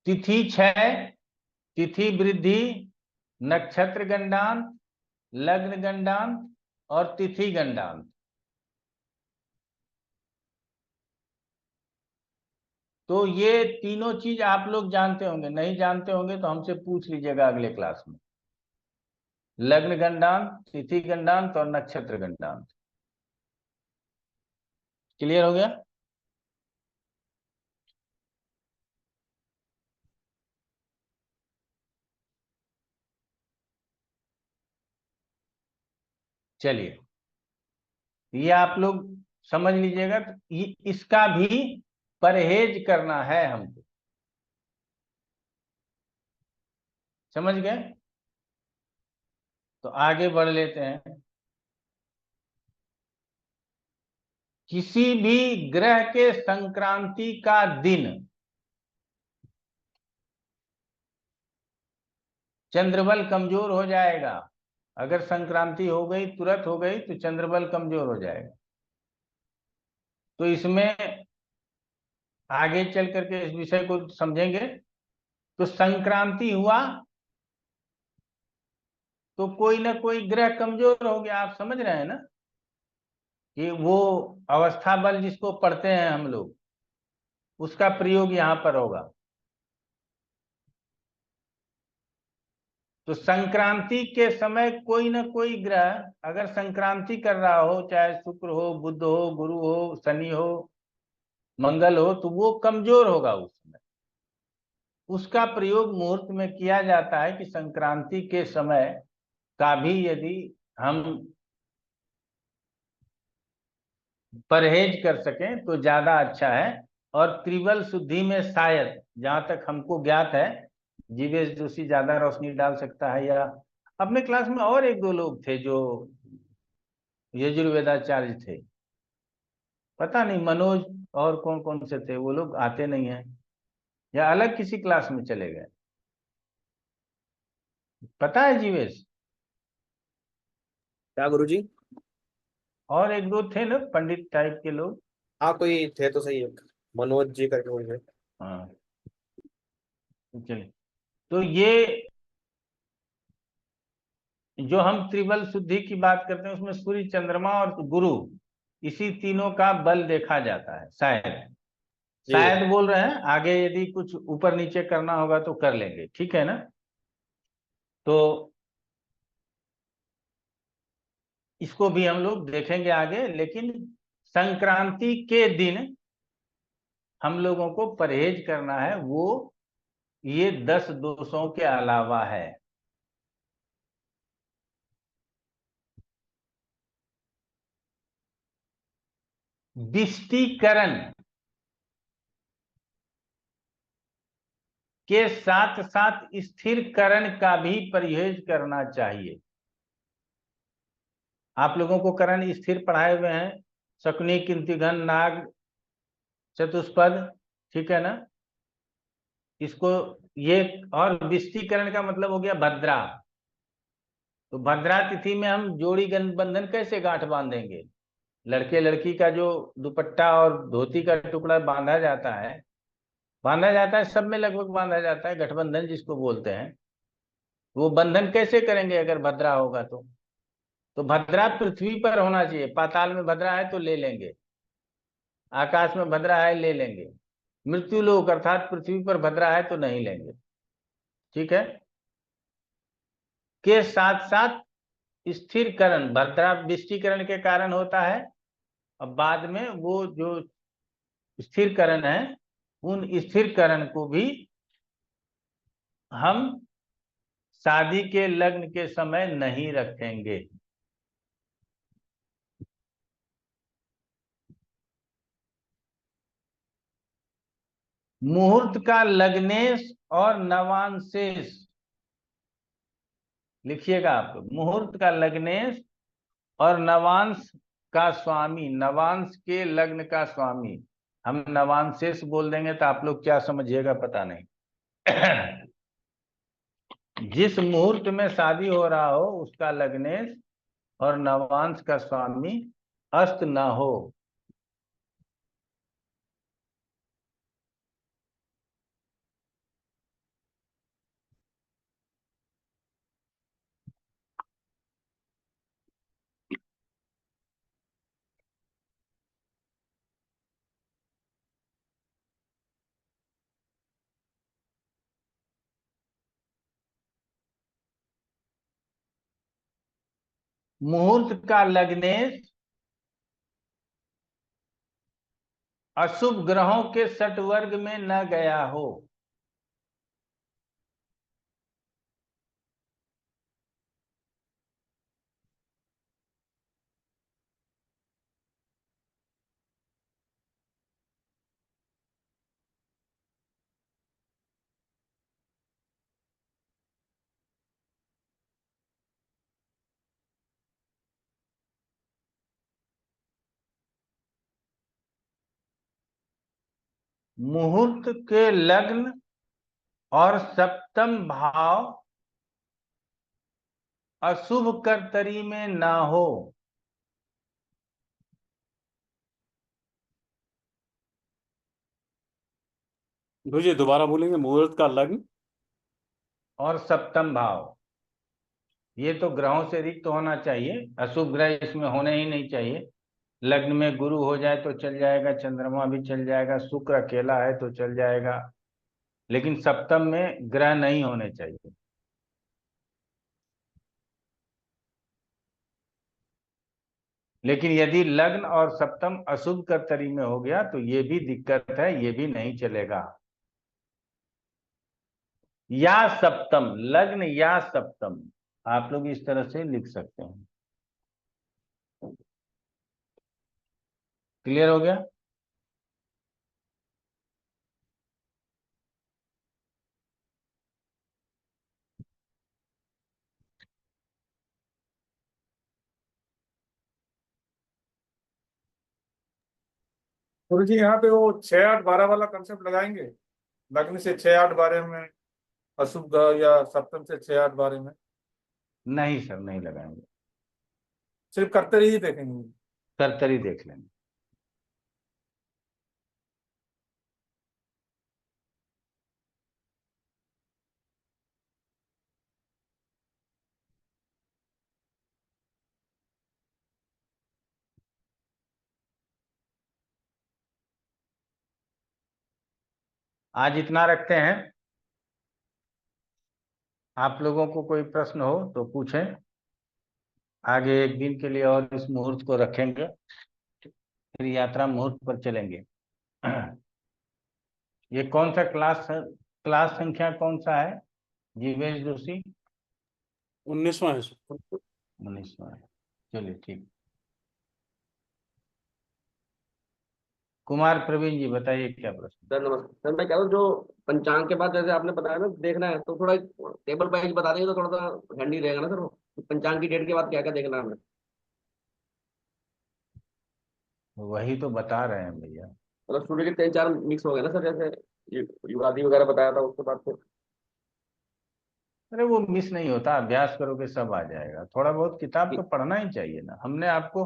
तिथि क्षय, तिथि वृद्धि, नक्षत्र गंडांत, लग्न गंडांत, और तिथि गंडांत। तो ये तीनों चीज आप लोग जानते होंगे, नहीं जानते होंगे तो हमसे पूछ लीजिएगा अगले क्लास में। लग्न गंडांत, तिथि गंडांत और नक्षत्र गंडांत। क्लियर हो गया? चलिए, ये आप लोग समझ लीजिएगा। तो इसका भी परहेज करना है हमको, समझ गए? तो आगे बढ़ लेते हैं। किसी भी ग्रह के संक्रांति का दिन चंद्रबल कमजोर हो जाएगा। अगर संक्रांति हो गई, तुरंत हो गई, तो चंद्रबल कमजोर हो जाएगा। तो इसमें आगे चल करके इस विषय को समझेंगे। तो संक्रांति हुआ तो कोई ना कोई ग्रह कमजोर हो गया। आप समझ रहे हैं ना कि वो अवस्था बल जिसको पढ़ते हैं हम लोग, उसका प्रयोग यहां पर होगा। तो संक्रांति के समय कोई ना कोई ग्रह अगर संक्रांति कर रहा हो, चाहे शुक्र हो, बुध हो, गुरु हो, शनि हो, मंगल हो, तो वो कमजोर होगा उस समय। उसका प्रयोग मुहूर्त में किया जाता है कि संक्रांति के समय का भी यदि हम परहेज कर सकें तो ज्यादा अच्छा है। और त्रिबल शुद्धि में शायद, जहां तक हमको ज्ञात है, जीवेश जोशी ज्यादा रोशनी डाल सकता है, या अपने क्लास में और एक दो लोग थे जो यजुर्वेदाचार्य थे, पता नहीं मनोज और कौन कौन से थे, वो लोग आते नहीं है या अलग किसी क्लास में चले गए। पता है जीवेश? क्या गुरुजी? और एक दो थे ना पंडित टाइप के लोग। हाँ कोई थे तो सही, एक मनोज जी करके होंगे। हाँ, चलिए। तो ये जो हम त्रिबल शुद्धि की बात करते हैं, उसमें सूर्य, चंद्रमा और गुरु, इसी तीनों का बल देखा जाता है। शायद जी शायद बोल रहे हैं, आगे यदि कुछ ऊपर नीचे करना होगा तो कर लेंगे, ठीक है ना? तो इसको भी हम लोग देखेंगे आगे, लेकिन संक्रांति के दिन हम लोगों को परहेज करना है, वो ये 10 दोषों के अलावा है। विष्टिकरण के साथ साथ स्थिरकरण का भी परहेज करना चाहिए। आप लोगों को करण स्थिर पढ़ाए हुए हैं, शकुनी, कृंतिघन, नाग, चतुष्पद, ठीक है ना? इसको ये, और विष्टिकरण का मतलब हो गया भद्रा। तो भद्रा तिथि में हम जोड़ी बंधन कैसे गांठ बांधेंगे? लड़के लड़की का जो दुपट्टा और धोती का टुकड़ा बांधा जाता है, सब में लगभग बांधा जाता है, गठबंधन जिसको बोलते हैं। वो बंधन कैसे करेंगे अगर भद्रा होगा तो भद्रा पृथ्वी पर होना चाहिए। पाताल में भद्रा है तो ले लेंगे, आकाश में भद्रा है ले लेंगे, मृत्यु लोक अर्थात पृथ्वी पर भद्रा है तो नहीं लेंगे, ठीक है? के साथ साथ स्थिरकरण, भद्रा विष्टिकरण के कारण होता है, और बाद में वो जो स्थिरकरण है, उन स्थिरकरण को भी हम शादी के लग्न के समय नहीं रखेंगे। मुहूर्त का लग्नेश और नवांशेष लिखिएगा आप लोग। मुहूर्त का लग्नेश और नवांश का स्वामी, नवांश के लग्न का स्वामी, हम नवांशेष बोल देंगे तो आप लोग क्या समझिएगा पता नहीं। जिस मुहूर्त में शादी हो रहा हो उसका लग्नेश और नवांश का स्वामी अस्त न हो। मुहूर्त का लग्नेश अशुभ ग्रहों के सट वर्ग में न गया हो। मुहूर्त के लग्न और सप्तम भाव अशुभ कर्तरी में ना हो। गुरुजी दोबारा बोलेंगे, मुहूर्त का लग्न और सप्तम भाव, ये तो ग्रहों से रिक्त होना चाहिए, अशुभ ग्रह इसमें होने ही नहीं चाहिए। लग्न में गुरु हो जाए तो चल जाएगा, चंद्रमा भी चल जाएगा, शुक्र अकेला है तो चल जाएगा, लेकिन सप्तम में ग्रह नहीं होने चाहिए। लेकिन यदि लग्न और सप्तम अशुभ कर्तरी में हो गया तो ये भी दिक्कत है, ये भी नहीं चलेगा। या सप्तम, लग्न या सप्तम, आप लोग इस तरह से लिख सकते हैं। क्लियर हो गया? गुरु जी यहाँ पे वो 6-8-12 वाला कंसेप्ट लगाएंगे, लग्न से 6-8-12 में अशुभ ग्रह, या सप्तम से 6-8-12 में? नहीं सर, नहीं लगाएंगे, सिर्फ कर्तरी ही देखेंगे। कर्तरी देख लेंगे। आज इतना रखते हैं। आप लोगों को कोई प्रश्न हो तो पूछें, आगे एक दिन के लिए और इस मुहूर्त को रखेंगे, फिर यात्रा मुहूर्त पर चलेंगे। ये कौन सा क्लास है? क्लास संख्या कौन सा है जीवेश जोशी? 19वां है। 19वां है। चलिए ठीक। कुमार प्रवीण जी बताइए क्या प्रश्न? सर नमस्कार सर, मैं कह रहा हूँ जो पंचांग के बाद जैसे आपने बताया ना देखना है, तो थोड़ा टेबल वाइज बता देंगे तो थोड़ा सा हैंडी रहेगा ना सर। वो पंचांग की डेट के बाद क्या क्या देखना है हमें? वही तो बता रहे हैं भैया। मतलब सूर्य के 3-4 मिक्स हो गए ना सर, जैसे युगादि वगैरह बताया था, उसके बाद फिर अरे वो मिस नहीं होता, अभ्यास करोगे सब आ जाएगा। थोड़ा बहुत किताब तो पढ़ना ही चाहिए ना। हमने आपको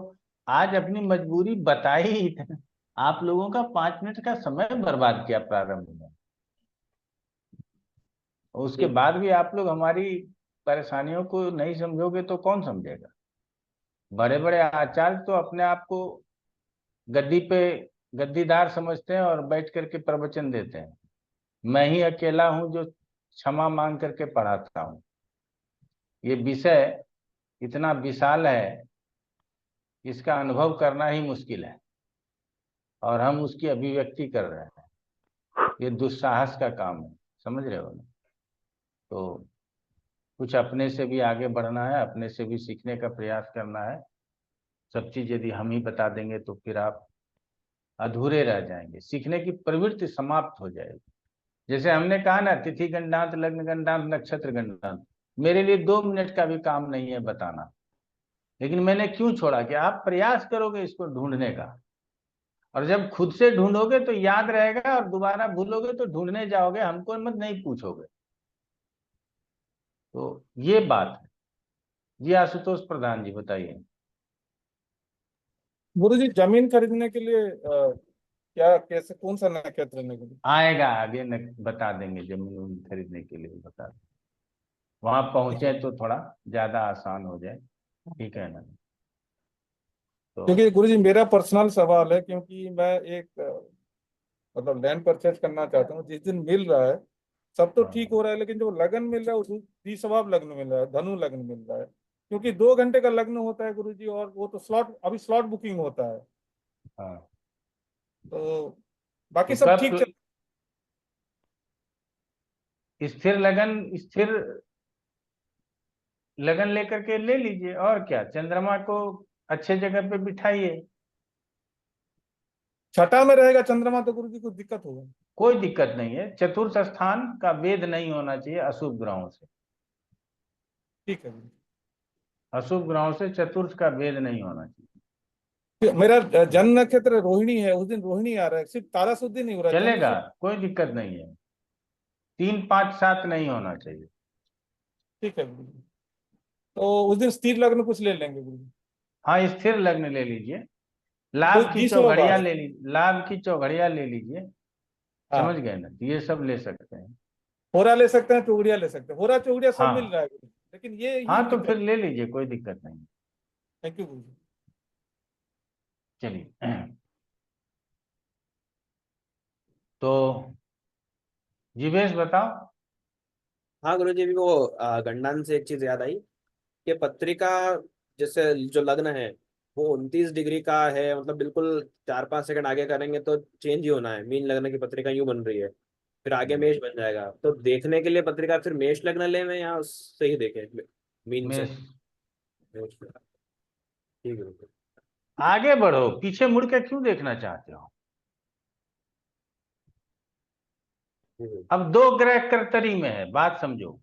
आज अपनी मजबूरी बताई ही थी। आप लोगों का 5 मिनट का समय बर्बाद किया प्रारंभ में, और उसके बाद भी आप लोग हमारी परेशानियों को नहीं समझोगे तो कौन समझेगा? बड़े बड़े आचार्य तो अपने आप को गद्दी पे गद्दीदार समझते हैं और बैठ करके प्रवचन देते हैं। मैं ही अकेला हूं जो क्षमा मांग करके पढ़ाता हूं। ये विषय इतना विशाल है, इसका अनुभव करना ही मुश्किल है, और हम उसकी अभिव्यक्ति कर रहे हैं। ये दुस्साहस का काम है, समझ रहे हो ना? तो कुछ अपने से भी आगे बढ़ना है, अपने से भी सीखने का प्रयास करना है। सब चीज यदि हम ही बता देंगे तो फिर आप अधूरे रह जाएंगे, सीखने की प्रवृत्ति समाप्त हो जाएगी। जैसे हमने कहा ना, तिथि गंडांत, लग्न गंडांत, नक्षत्र गंडांत, मेरे लिए 2 मिनट का भी काम नहीं है बताना। लेकिन मैंने क्यों छोड़ा कि आप प्रयास करोगे इसको ढूंढने का, और जब खुद से ढूंढोगे तो याद रहेगा, और दोबारा भूलोगे तो ढूंढने जाओगे, हमको मत नहीं पूछोगे। तो ये बात है। जी आशुतोष प्रधान जी बताइए। गुरु जी जमीन खरीदने के लिए क्या, कैसे, कौन सा नक्षत्र लेने के लिए? आएगा आगे बता देंगे, जमीन खरीदने के लिए बता देंगे। वहां पहुंचे तो थोड़ा ज्यादा आसान हो जाए, ठीक है ना? तो क्योंकि गुरु जी मेरा पर्सनल सवाल है, क्योंकि मैं एक मतलब लैंड परचेज करना चाहता हूँ। जिस दिन मिल रहा है सब तो ठीक हो रहा है, लेकिन जो लगन मिल रहा है वो द्विस्वभाव लग्न मिल रहा है, धनु लग्न मिल रहा है। क्योंकि 2 घंटे का लग्न होता है गुरुजी, और वो तो अभी स्लॉट बुकिंग होता है, हाँ तो बाकी तो सब कब ठीक चल। स्थिर लगन लेकर के ले लीजिए, और क्या, चंद्रमा को अच्छे जगह पे बिठाइए। छठा में रहेगा चंद्रमा तो गुरुजी कुछ दिक्कत होगा? कोई दिक्कत नहीं है, चतुर्थ स्थान का भेद नहीं होना चाहिए अशुभ ग्रहों से। ठीक है गुरुजी। अशुभ ग्रहों से चतुर्थ का भेद नहीं होना चाहिए। मेरा जन्म नक्षत्र रोहिणी है, उस दिन रोहिणी आ रहा है, सिर्फ तारा शुद्धि नहीं हो रहा है, चलेगा, चंद्र कोई दिक्कत नहीं है, 3, 5, 7 नहीं होना चाहिए। ठीक है गुरुजी। तो उस दिन स्थिर लग्न कुछ ले लेंगे गुरुजी। हाँ, स्थिर लग्न ले लीजिए, कोई लाभ की 20वां चौघड़िया बार। ले लीजिए, लाभ की चौघड़िया ले लीजिए, समझ हाँ, गए ना, ये सब ले सकते हैं। होरा ले सकते हैं, चौगड़िया ले सकते हैं, होरा चौगड़िया सब मिल हाँ रहा है गुरुजी, लेकिन ये हाँ, तो दिक्कत। फिर ले लीजिए, कोई दिक्कत नहीं। थैंक यू गुरुजी। चलिए, तो जीवेश बताओ। हाँ गुरुजी, अभी वो गंडान से एक चीज याद आई कि पत्रिका, जैसे जो लग्न है वो 29 डिग्री का है, मतलब बिल्कुल 4-5 सेकंड आगे करेंगे तो चेंज ही होना है, मीन लग्न की पत्रिका यूं बन रही है, फिर आगे मेष बन जाएगा, तो देखने के लिए पत्रिका फिर मेष लग्न ले में या उससे ही देखें, मीन से? मेष, मेष में। ठीक है गुरुजी। आगे बढ़ो, पीछे मुड़ के क्यों देखना चाहते हो? ठीक है। अब 2 ग्रह कर्तरी में है, बात समझो।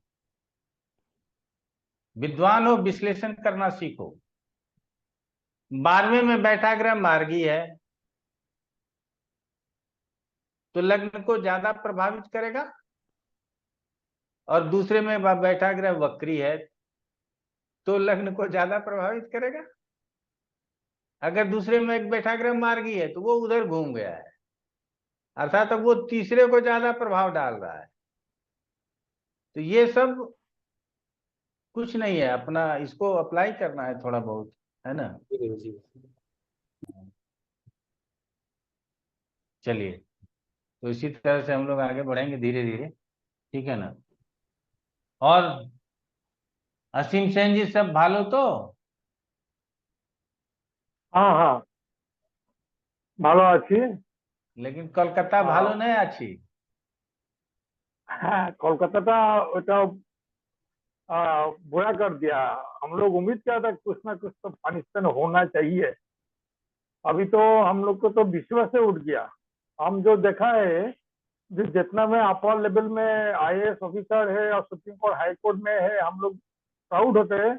विद्वान हो, विश्लेषण करना सीखो। 12वें में बैठा ग्रह मार्गी है, तो लग्न को ज्यादा प्रभावित करेगा, और दूसरे में बैठा ग्रह वक्री है, तो लग्न को ज्यादा प्रभावित करेगा। अगर दूसरे में एक बैठा ग्रह मार्गी है तो वो उधर घूम गया है, अर्थात अब वो तीसरे को ज्यादा प्रभाव डाल रहा है। तो ये सब कुछ नहीं है, अपना इसको अप्लाई करना है थोड़ा बहुत, है ना। ठीक है गुरुजी। चलिए, तो इसी तरह से हम लोग आगे बढ़ेंगे धीरे धीरे, ठीक है ना। और असीम सेन जी सब भालो तो? हाँ हाँ ভালো আছি। लेकिन कोलकाता भालो नहीं अच्छी। हाँ कोलकाता ওটা बुरा कर दिया। हम लोग उम्मीद किया था कुछ ना कुछ तो पनिशमेंट होना चाहिए। अभी तो हम लोग को तो विश्वास से उठ गया। हम जो देखा है, जो जितना में अपर लेवल में आईएएस ऑफिसर है और सुप्रीम कोर्ट हाई कोर्ट में है, हम लोग प्राउड होते हैं,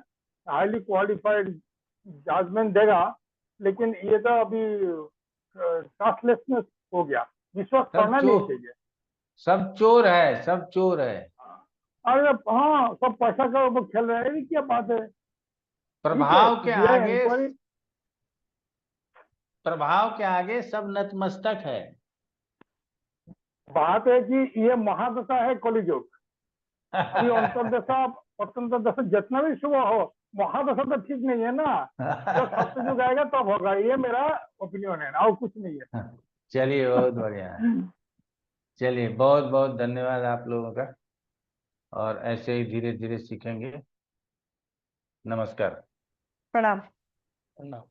हाईली क्वालिफाइड जजमेंट देगा। लेकिन ये तो अभी ट्रस्टलेसनेस हो गया, विश्वास सब करना नहीं चोर, चाहिए। सब चोर है, सब चोर है। अरे हाँ, सब पैसा का ऊपर खेल रहे हैं, ये क्या बात है? ठीक है, प्रभाव के सीबीआई आगे, इंक्वायरी। प्रभाव के आगे सब नतमस्तक है। बात है कि ये महादशा है कलियुग। अभी अंतर्दशा प्रत्यंतदशा जितना भी शुभ हो, महादशा तो ठीक नहीं है ना। जब सत्ययुग आएगा तब होगा, ये मेरा ओपिनियन है, और कुछ नहीं है। चलिए, बहुत बढ़िया है। चलिए, बहुत बहुत धन्यवाद आप लोगों का, और ऐसे ही धीरे धीरे सीखेंगे। नमस्कार। प्रणाम। प्रणाम।